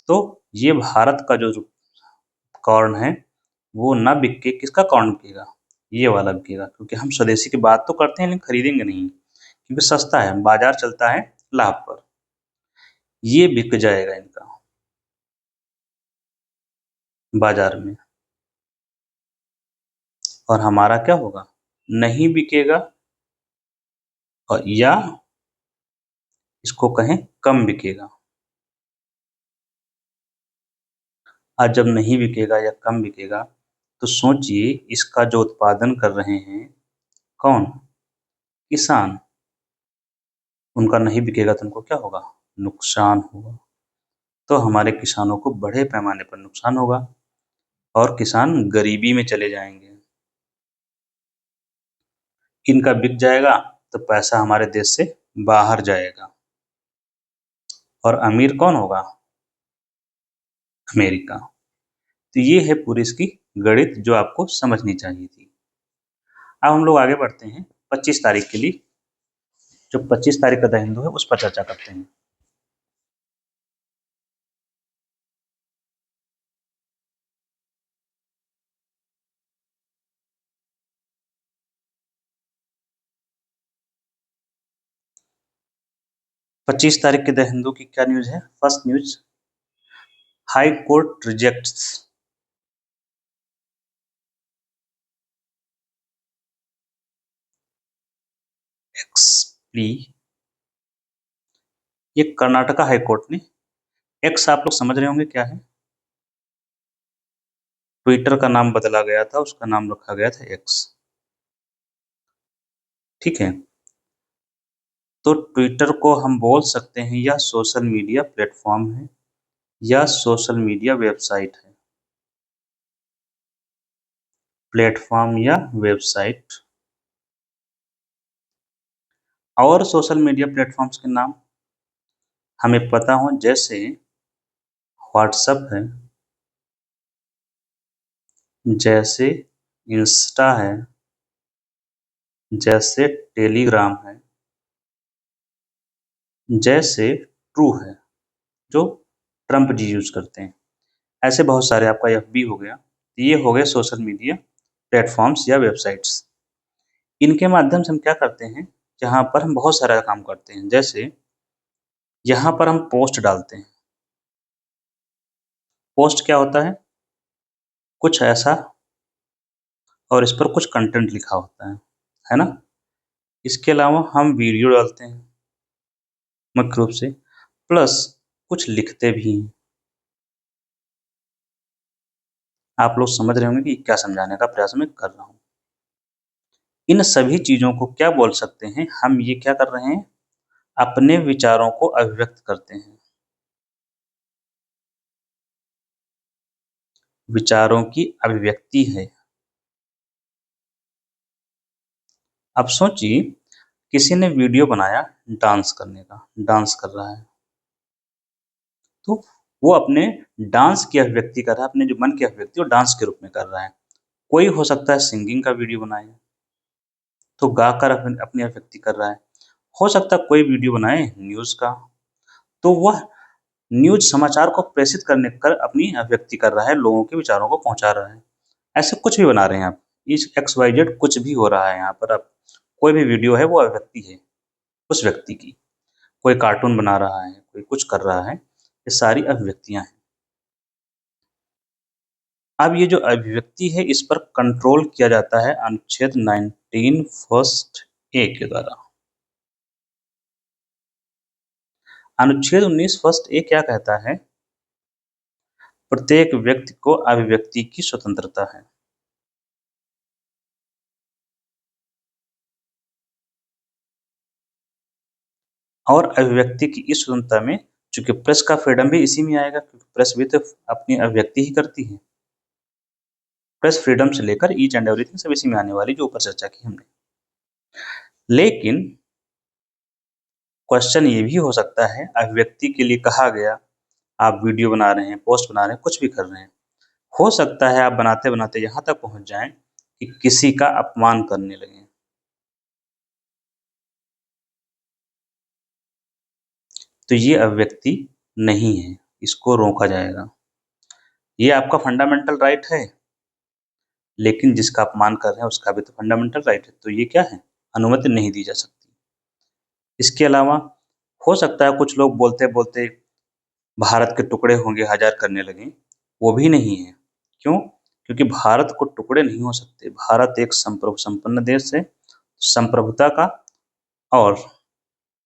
तो ये भारत का जो कॉर्न है वो ना बिक के किसका कॉर्न बिकेगा? ये वाला बिकेगा, क्योंकि हम स्वदेशी की बात तो करते हैं लेकिन खरीदेंगे नहीं, क्योंकि सस्ता है, बाजार चलता है लाभ पर। ये बिक जाएगा इनका बाजार में, और हमारा क्या होगा? नहीं बिकेगा, और या इसको कहें कम बिकेगा। आज जब नहीं बिकेगा या कम बिकेगा तो सोचिए इसका जो उत्पादन कर रहे हैं कौन? किसान। उनका नहीं बिकेगा तो उनको क्या होगा? नुकसान होगा। तो हमारे किसानों को बड़े पैमाने पर नुकसान होगा और किसान गरीबी में चले जाएंगे। इनका बिक जाएगा तो पैसा हमारे देश से बाहर जाएगा और अमीर कौन होगा? अमेरिका। तो ये है पूरी इसकी गणित जो आपको समझनी चाहिए थी। अब हम लोग आगे बढ़ते हैं 25 तारीख के लिए। जो 25 तारीख का द हिंदू है उस पर चर्चा करते हैं। 25 तारीख के द हिंदू की क्या न्यूज है? First news, high court rejects एक्सप्ली। ये कर्नाटका हाई कोर्ट ने, एक्स आप लोग समझ रहे होंगे क्या है? ट्विटर का नाम बदला गया था, उसका नाम रखा गया था एक्स। ठीक है, तो ट्विटर को हम बोल सकते हैं या सोशल मीडिया प्लेटफॉर्म है या सोशल मीडिया वेबसाइट है। प्लेटफॉर्म या वेबसाइट। और सोशल मीडिया प्लेटफॉर्म्स के नाम हमें पता हो, जैसे व्हाट्सएप है, जैसे इंस्टा है, जैसे टेलीग्राम है, जैसे ट्रू है जो ट्रम्प जी यूज करते हैं। ऐसे बहुत सारे, आपका एफबी हो गया। ये हो गए सोशल मीडिया प्लेटफॉर्म्स या वेबसाइट्स। इनके माध्यम से हम क्या करते हैं, जहाँ पर हम बहुत सारा काम करते हैं। जैसे यहाँ पर हम पोस्ट डालते हैं। पोस्ट क्या होता है? कुछ ऐसा और इस पर कुछ कंटेंट लिखा होता है ना। इसके अलावा हम वीडियो डालते हैं मुख्य रूप से, प्लस कुछ लिखते भी हैं। आप लोग समझ रहे होंगे कि क्या समझाने का प्रयास मैं कर रहा हूँ। इन सभी चीजों को क्या बोल सकते हैं हम? ये क्या कर रहे हैं, अपने विचारों को अभिव्यक्त करते हैं। विचारों की अभिव्यक्ति है। अब सोचिए किसी ने वीडियो बनाया डांस करने का, डांस कर रहा है, तो वो अपने डांस की अभिव्यक्ति कर रहा है, अपने जो मन की अभिव्यक्ति वो डांस के रूप में कर रहा है। कोई हो सकता है सिंगिंग का वीडियो बनाए तो गाकर अपनी अभिव्यक्ति कर रहा है। हो सकता है कोई वीडियो बनाए न्यूज का, तो वह न्यूज समाचार को प्रेषित करने कर अपनी अभिव्यक्ति कर रहा है, लोगों के विचारों को पहुंचा रहा है। ऐसे कुछ भी बना रहे हैं आप, इस एक्स वाई जेड कुछ भी हो रहा है यहाँ पर। आप कोई भी वीडियो है वो अभिव्यक्ति है उस व्यक्ति की। कोई कार्टून बना रहा है, कोई कुछ कर रहा है, ये सारी अभिव्यक्तियां हैं। अब ये जो अभिव्यक्ति है इस पर कंट्रोल किया जाता है अनुच्छेद 19 फर्स्ट ए के द्वारा। अनुच्छेद 19 फर्स्ट ए क्या कहता है? प्रत्येक व्यक्ति को अभिव्यक्ति की स्वतंत्रता है। और अभिव्यक्ति की इस स्वतंत्रता में, चूंकि प्रेस का फ्रीडम भी इसी में आएगा, क्योंकि प्रेस भी तो अपनी अभिव्यक्ति ही करती है। प्रेस फ्रीडम से लेकर ईच एंड एवरीथिंग सब इसी में आने वाली, जो ऊपर चर्चा की हमने। लेकिन क्वेश्चन ये भी हो सकता है, अभिव्यक्ति के लिए कहा गया, आप वीडियो बना रहे हैं, पोस्ट बना रहे हैं, कुछ भी कर रहे हैं, हो सकता है आप बनाते बनाते यहाँ तक पहुंच जाएं कि किसी का अपमान करने लगे, तो ये अभिव्यक्ति नहीं है, इसको रोका जाएगा। ये आपका फंडामेंटल राइट है, लेकिन जिसका अपमान कर रहे हैं उसका भी तो फंडामेंटल राइट है, तो ये क्या है, अनुमति नहीं दी जा सकती। इसके अलावा हो सकता है कुछ लोग बोलते बोलते भारत के टुकड़े होंगे हजार करने लगे, वो भी नहीं है। क्यों? क्योंकि भारत को टुकड़े नहीं हो सकते। भारत एक संप्रभु संपन्न देश है। संप्रभुता का और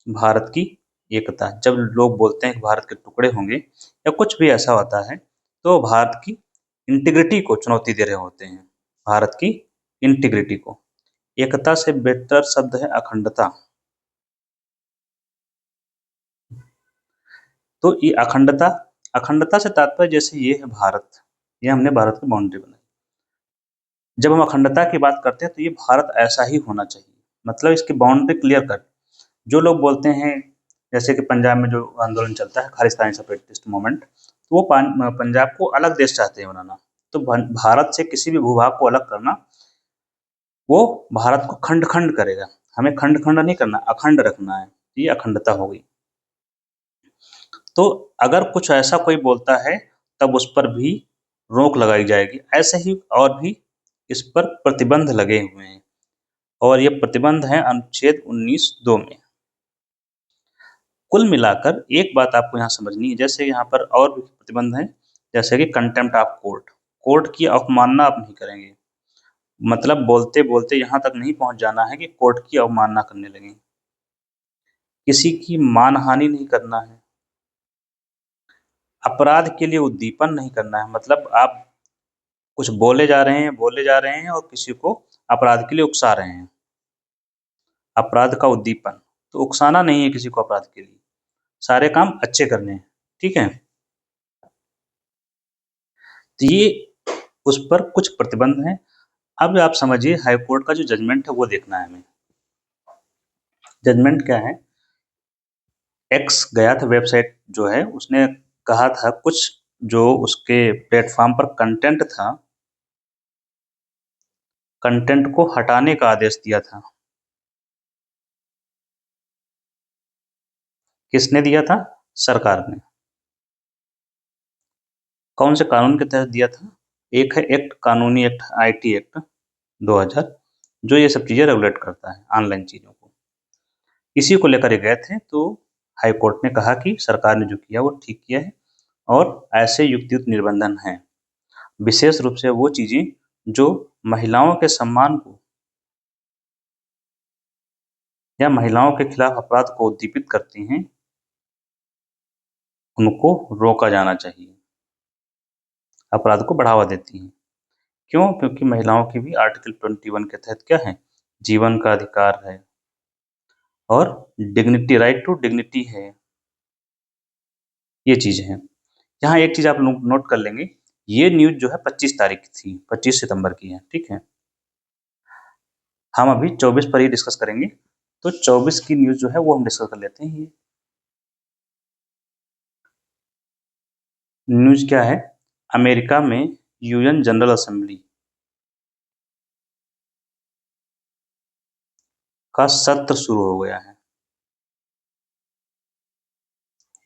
भारत की एकता। जब लोग बोलते हैं कि भारत के टुकड़े होंगे या कुछ भी ऐसा होता है, तो भारत की इंटीग्रिटी को चुनौती दे रहे होते हैं, भारत की इंटीग्रिटी को। एकता से बेहतर शब्द है अखंडता। तो ये अखंडता, अखंडता से तात्पर्य जैसे ये है भारत, ये हमने भारत की बाउंड्री बनाई। जब हम अखंडता की बात करते हैं तो ये भारत ऐसा ही होना चाहिए, मतलब इसकी बाउंड्री क्लियर कर। जो लोग बोलते हैं, जैसे कि पंजाब में जो आंदोलन चलता है खालिस्तानी सेपरेटिस्ट मूवमेंट, तो वो पंजाब को अलग देश चाहते हैं बनाना। तो भारत से किसी भी भूभाग को अलग करना, वो भारत को खंड खंड करेगा। हमें खंड खंड नहीं करना, अखंड रखना है, ये अखंडता हो गई। तो अगर कुछ ऐसा कोई बोलता है तब उस पर भी रोक लगाई जाएगी। ऐसे ही और भी इस पर प्रतिबंध लगे हुए हैं, और ये प्रतिबंध है अनुच्छेद 19(2) में। कुल मिलाकर एक बात आपको यहाँ समझनी है, जैसे यहाँ पर और भी प्रतिबंध हैं, जैसे कि कंटेम्प्ट ऑफ कोर्ट, कोर्ट की अवमानना आप नहीं करेंगे। मतलब बोलते बोलते यहाँ तक नहीं पहुँच जाना है कि कोर्ट की अवमानना करने लगें। किसी की मानहानि नहीं करना है, अपराध के लिए उद्दीपन नहीं करना है। मतलब आप कुछ बोले जा रहे हैं और किसी को अपराध के लिए उकसा रहे हैं, अपराध का उद्दीपन। तो उकसाना नहीं है किसी को अपराध के लिए, सारे काम अच्छे करने हैं, ठीक है। तो ये उस पर कुछ प्रतिबंध हैं। अब आप समझिए हाई कोर्ट का जो जजमेंट है वो देखना है हमें। जजमेंट क्या है, एक्स गया था वेबसाइट जो है, उसने कहा था कुछ जो उसके प्लेटफॉर्म पर कंटेंट था, कंटेंट को हटाने का आदेश दिया था। किसने दिया था? सरकार ने। कौन से कानून के तहत दिया था? एक है एक्ट, कानूनी एक्ट, आईटी एक्ट 2000, जो ये सब चीजें रेगुलेट करता है, ऑनलाइन चीजों को। इसी को लेकर गए थे, तो हाई कोर्ट ने कहा कि सरकार ने जो किया वो ठीक किया है, और ऐसे युक्तियुक्त निबंधन हैं, विशेष रूप से वो चीजें जो महिलाओं के सम्मान को या महिलाओं के खिलाफ अपराध को उद्दीपित करती हैं, उनको रोका जाना चाहिए, अपराध को बढ़ावा देती हैं। क्यों? क्योंकि महिलाओं की भी आर्टिकल 21 के तहत क्या है, जीवन का अधिकार है, और डिग्निटी, राइट टू डिग्निटी है, ये चीज है। यहाँ एक चीज आप नोट कर लेंगे, ये न्यूज जो है 25 तारीख की थी, 25 सितंबर की है, ठीक है। हम अभी 24 पर ही डिस्कस करेंगे, तो 24 की न्यूज जो है वो हम डिस्कस कर लेते हैं। ये न्यूज क्या है, अमेरिका में यूएन जनरल असेंबली का सत्र शुरू हो गया है।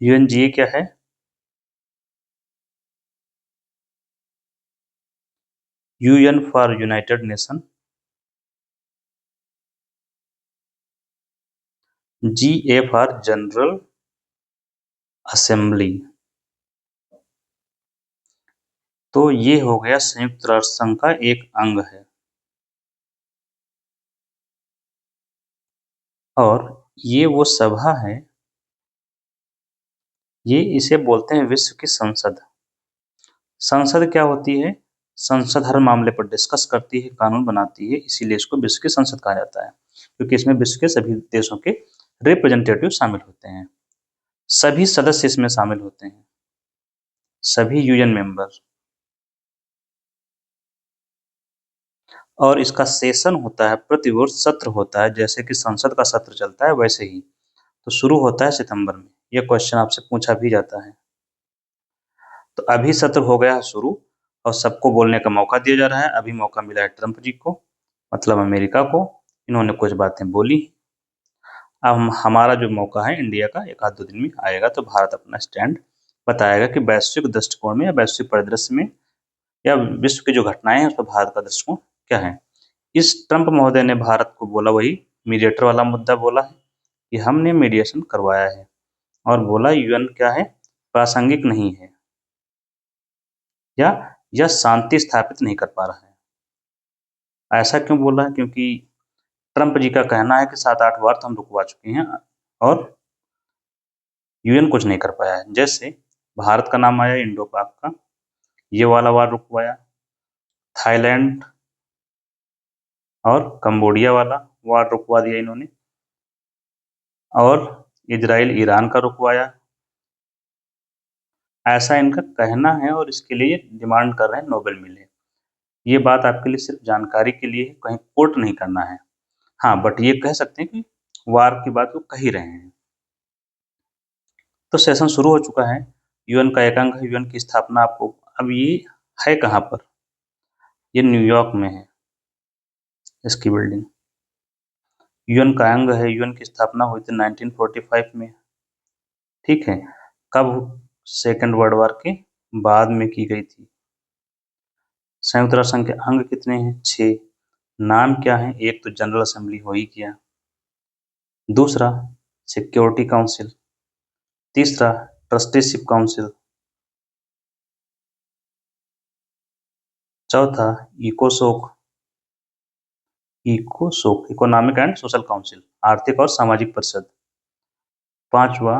यूएनजीए क्या है? UN for United nation, GA for general assembly. तो ये हो गया संयुक्त राष्ट्र संघ का एक अंग है, और ये वो सभा है, ये इसे बोलते हैं विश्व की संसद। संसद क्या होती है? संसद हर मामले पर डिस्कस करती है, कानून बनाती है, इसीलिए इसको विश्व की संसद कहा जाता है, क्योंकि इसमें विश्व के सभी देशों के रिप्रेजेंटेटिव शामिल होते हैं, सभी सदस्य इसमें शामिल होते हैं, सभी यूएन मेंबर। और इसका सेशन होता है, प्रतिवर्ष सत्र होता है, जैसे कि संसद का सत्र चलता है वैसे ही। तो शुरू होता है सितंबर में, ये क्वेश्चन आपसे पूछा भी जाता है। तो अभी सत्र हो गया है शुरू, और सबको बोलने का मौका दिया जा रहा है। अभी मौका मिला है ट्रंप जी को, मतलब अमेरिका को, इन्होंने कुछ बातें बोली। अब हमारा जो मौका है इंडिया का, एक आध दो दिन में आएगा, तो भारत अपना स्टैंड बताएगा कि वैश्विक दृष्टिकोण में या वैश्विक परिदृश्य में या विश्व की जो घटनाएं हैं उस पर भारत का दृष्टिकोण क्या है। इस ट्रंप महोदय ने भारत को बोला, वही मीडिएटर वाला मुद्दा बोला है कि हमने मीडिएशन करवाया है, और बोला यूएन क्या है, प्रासंगिक नहीं है, या यह शांति स्थापित नहीं कर पा रहा है। ऐसा क्यों बोला है? क्योंकि ट्रंप जी का कहना है कि 7-8 बार तो हम रुकवा चुके हैं और यूएन कुछ नहीं कर पाया है। जैसे भारत का नाम आया, इंडो पाक का, ये वाला वार रुकवाया, थाईलैंड और कंबोडिया वाला वार रुकवा दिया इन्होंने, और इजराइल ईरान का रुकवाया। ऐसा इनका कहना है और इसके लिए डिमांड कर रहे हैं नोबेल मिले। ये बात आपके लिए सिर्फ जानकारी के लिए है, कहीं कोट नहीं करना है। हाँ, बट ये कह सकते हैं कि वार की बात वो कह ही रहे हैं। तो सेशन शुरू हो चुका है। यूएन का एक अंग है, यूएन की स्थापना आपको, अब ये है कहाँ पर? ये न्यूयॉर्क में है, इसकी बिल्डिंग। यूएन का अंग है, यूएन की स्थापना हुई थी 1945 में, ठीक है। कब? सेकेंड वर्ल्ड वॉर के बाद में की गई थी। संयुक्त राष्ट्र संघ के अंग कितने हैं? 6। नाम क्या है? एक तो जनरल असेंबली हो ही गया, दूसरा सिक्योरिटी काउंसिल, तीसरा ट्रस्टीशिप काउंसिल, चौथा इकोसोक, इकोनॉमिक एंड सोशल काउंसिल, आर्थिक और सामाजिक परिषद, पांचवा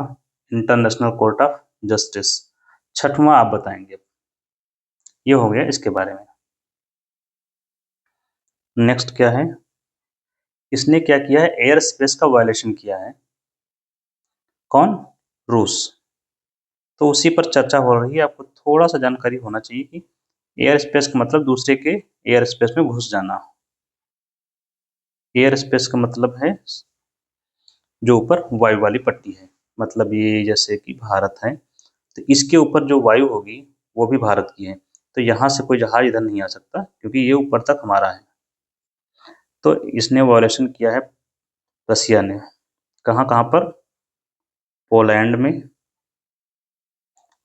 इंटरनेशनल कोर्ट ऑफ जस्टिस, छठवां आप बताएंगे। ये हो गया इसके बारे में। नेक्स्ट क्या है? इसने क्या किया है? एयर स्पेस का वायलेशन किया है। कौन? रूस। तो उसी पर चर्चा हो रही है। आपको थोड़ा सा जानकारी होना चाहिए कि एयर स्पेस का मतलब दूसरे के एयर स्पेस में घुस जाना। एयर स्पेस का मतलब है जो ऊपर वायु वाली पट्टी है, मतलब ये जैसे कि भारत है तो इसके ऊपर जो वायु होगी वो भी भारत की है, तो यहाँ से कोई जहाज इधर नहीं आ सकता क्योंकि ये ऊपर तक हमारा है। तो इसने वायलेशन किया है रसिया ने। कहाँ कहाँ पर? पोलैंड में,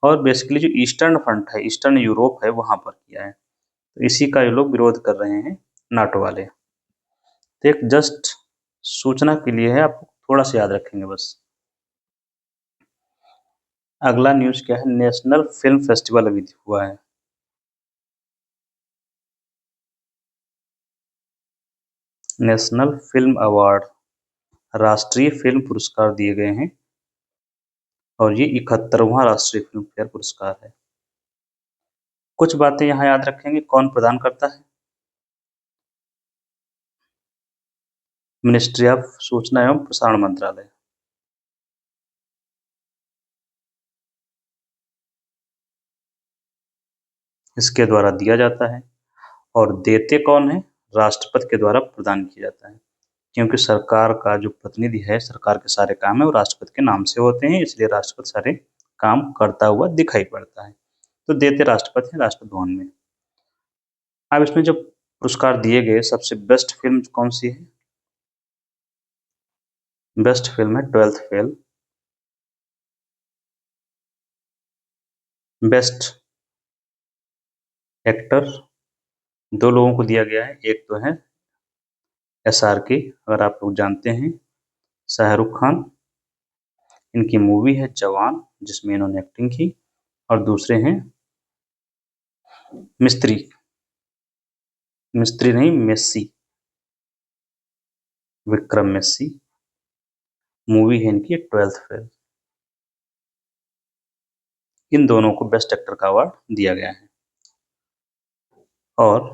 और बेसिकली जो ईस्टर्न फ्रंट है, ईस्टर्न यूरोप है, वहां पर किया है। तो इसी का ये लोग विरोध कर रहे हैं, नाटो वाले। तो एक जस्ट सूचना के लिए है, आप थोड़ा सा याद रखेंगे बस। अगला न्यूज क्या है? नेशनल फिल्म फेस्टिवल अभी हुआ है। नेशनल फिल्म अवार्ड, राष्ट्रीय फिल्म पुरस्कार दिए गए हैं और ये 71वां राष्ट्रीय फिल्म फेयर पुरस्कार है। कुछ बातें यहाँ याद रखेंगे। कौन प्रदान करता है? मिनिस्ट्री ऑफ सूचना एवं प्रसारण मंत्रालय। इसके द्वारा दिया जाता है। और देते कौन है? राष्ट्रपति के द्वारा प्रदान किया जाता है, क्योंकि सरकार का जो प्रतिनिधि है, सरकार के सारे काम है वो राष्ट्रपति के नाम से होते हैं, इसलिए राष्ट्रपति सारे काम करता हुआ दिखाई पड़ता है। तो देते राष्ट्रपति हैं राष्ट्रपति भवन में। अब इसमें जो पुरस्कार दिए गए, सबसे बेस्ट फिल्म कौन सी है? बेस्ट फिल्म है ट्वेल्थ फेल। बेस्ट एक्टर दो लोगों को दिया गया है। एक तो है SRK, अगर आप लोग जानते हैं, शाहरुख खान। इनकी मूवी है जवान, जिसमें इन्होंने एक्टिंग की। और दूसरे हैं मिस्त्री, मिस्त्री नहीं मेस्सी, विक्रम मेस्सी। मूवी है इनकी ट्वेल्थ फेल। इन दोनों को बेस्ट एक्टर का अवार्ड दिया गया है। और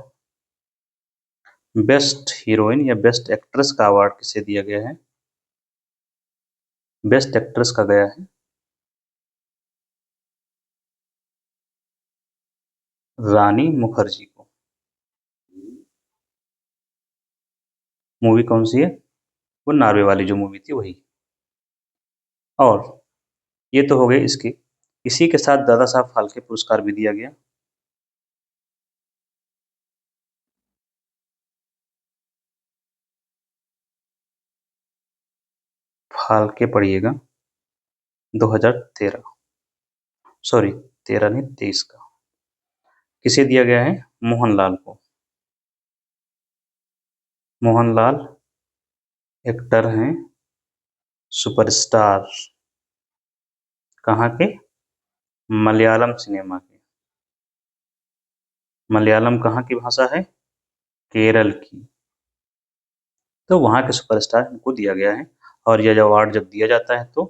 बेस्ट हीरोइन या बेस्ट एक्ट्रेस का अवार्ड किसे दिया गया है? बेस्ट एक्ट्रेस का गया है रानी मुखर्जी को। मूवी कौन सी है? वो नॉर्वे वाली जो मूवी थी वही। और ये तो हो गए इसके। इसी के साथ दादा साहब फाल्के पुरस्कार भी दिया गया। फाल्के पढ़िएगा, 2013, सॉरी 13 नहीं 23 का। किसे दिया गया है? मोहनलाल को। मोहनलाल एक्टर हैं, सुपरस्टार। कहाँ के? मलयालम सिनेमा के। मलयालम कहाँ की भाषा है? केरल की। तो वहाँ के सुपरस्टार इनको दिया गया है। और यह अवार्ड जब दिया जाता है तो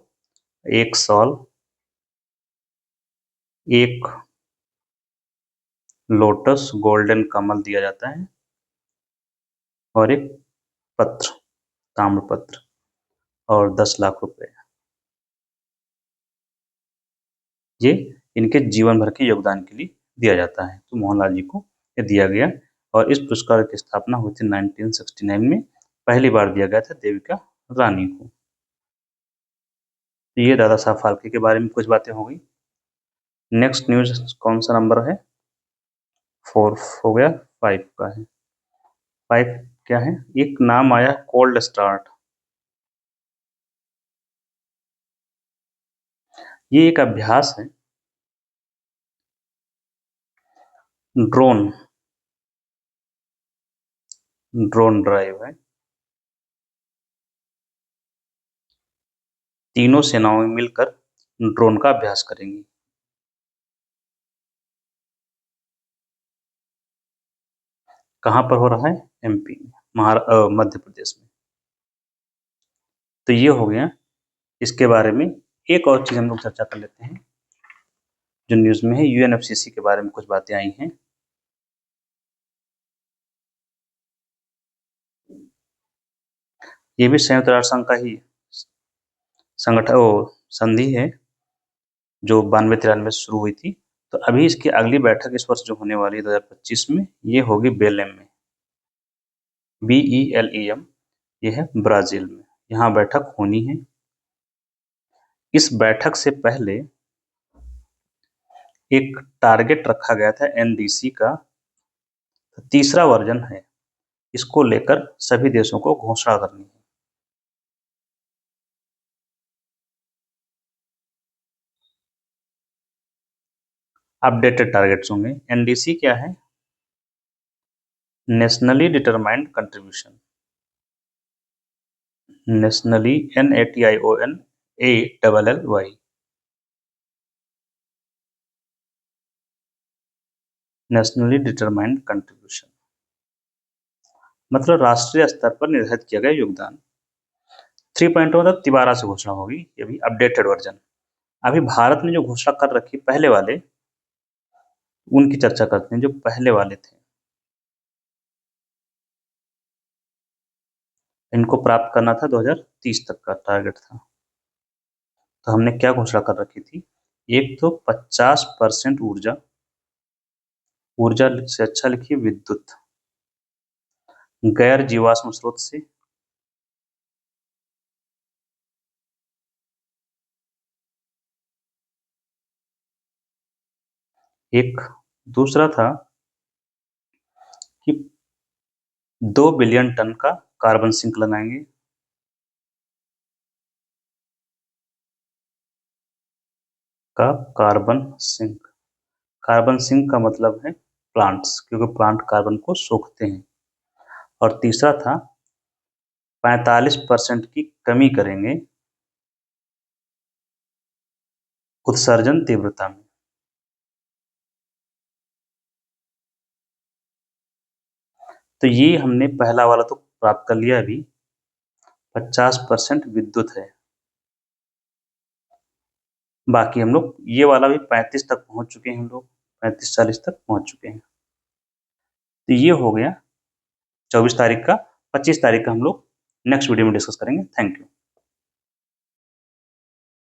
एक शॉल, एक लोटस गोल्डन कमल दिया जाता है और एक पत्र, ताम्रपत्र, और 10 लाख रुपए। ये इनके जीवन भर के योगदान के लिए दिया जाता है। तो मोहनलाल जी को ये दिया गया और इस पुरस्कार की स्थापना हुई थी 1969 में। पहली बार दिया गया था देविका रानी को। तो ये दादा साहब फाल्के के बारे में कुछ बातें हो गई। नेक्स्ट न्यूज कौन सा नंबर है? 4 हो गया, 5 का है। 5 क्या है? एक नाम आया कोल्ड स्टार्ट। ये एक अभ्यास है, ड्रोन ड्रोन ड्राइव है। तीनों सेनाओं में मिलकर ड्रोन का अभ्यास करेंगी। कहाँ पर हो रहा है? एमपी में, मध्य प्रदेश में। तो ये हो गया इसके बारे में। एक और चीज हम लोग चर्चा कर लेते हैं जो न्यूज में है। यूएनएफसीसी के बारे में कुछ बातें आई हैं। ये भी संयुक्त राष्ट्र संघ का ही संगठन संधि है जो 92-93 से शुरू हुई थी। तो अभी इसकी अगली बैठक इस वर्ष जो होने वाली है 2025 में, ये होगी बेलेम में, BELEM। ये है ब्राजील में, यहाँ बैठक होनी है। इस बैठक से पहले एक टारगेट रखा गया था NDC का, तीसरा वर्जन है। इसको लेकर सभी देशों को घोषणा करनी है। अपडेटेड टारगेट्स होंगे। NDC क्या है? Nationally determined contribution. Nationally NATIONALLY। Nationally determined contribution मतलब राष्ट्रीय स्तर पर निर्धारित किया गया योगदान। 3.0 मतलब तिबारा से घोषणा होगी। ये भी अपडेटेड वर्जन। अभी भारत ने जो घोषणा कर रखी पहले वाले, उनकी चर्चा करते हैं। जो पहले वाले थे, इनको प्राप्त करना था 2030 तक का टारगेट था। तो हमने क्या घोषणा कर रखी थी? एक तो 50% ऊर्जा, ऊर्जा से अच्छा लिखिए विद्युत, गैर जीवाश्म स्रोत से, एक दूसरा था कि 2 बिलियन टन का कार्बन सिंक लगाएंगे। कार्बन सिंक का मतलब है प्लांट्स, क्योंकि प्लांट कार्बन को सोखते हैं। और तीसरा था 45% की कमी करेंगे उत्सर्जन तीव्रता में। तो ये हमने पहला वाला तो प्राप्त कर लिया। अभी 50% विद्युत है। बाकी हम लोग ये वाला भी 35 तक पहुंच चुके हैं। हम लोग 35-40 तक पहुंच चुके हैं। तो ये हो गया 24 तारीख का। 25 तारीख का हम लोग नेक्स्ट वीडियो में डिस्कस करेंगे। Thank you.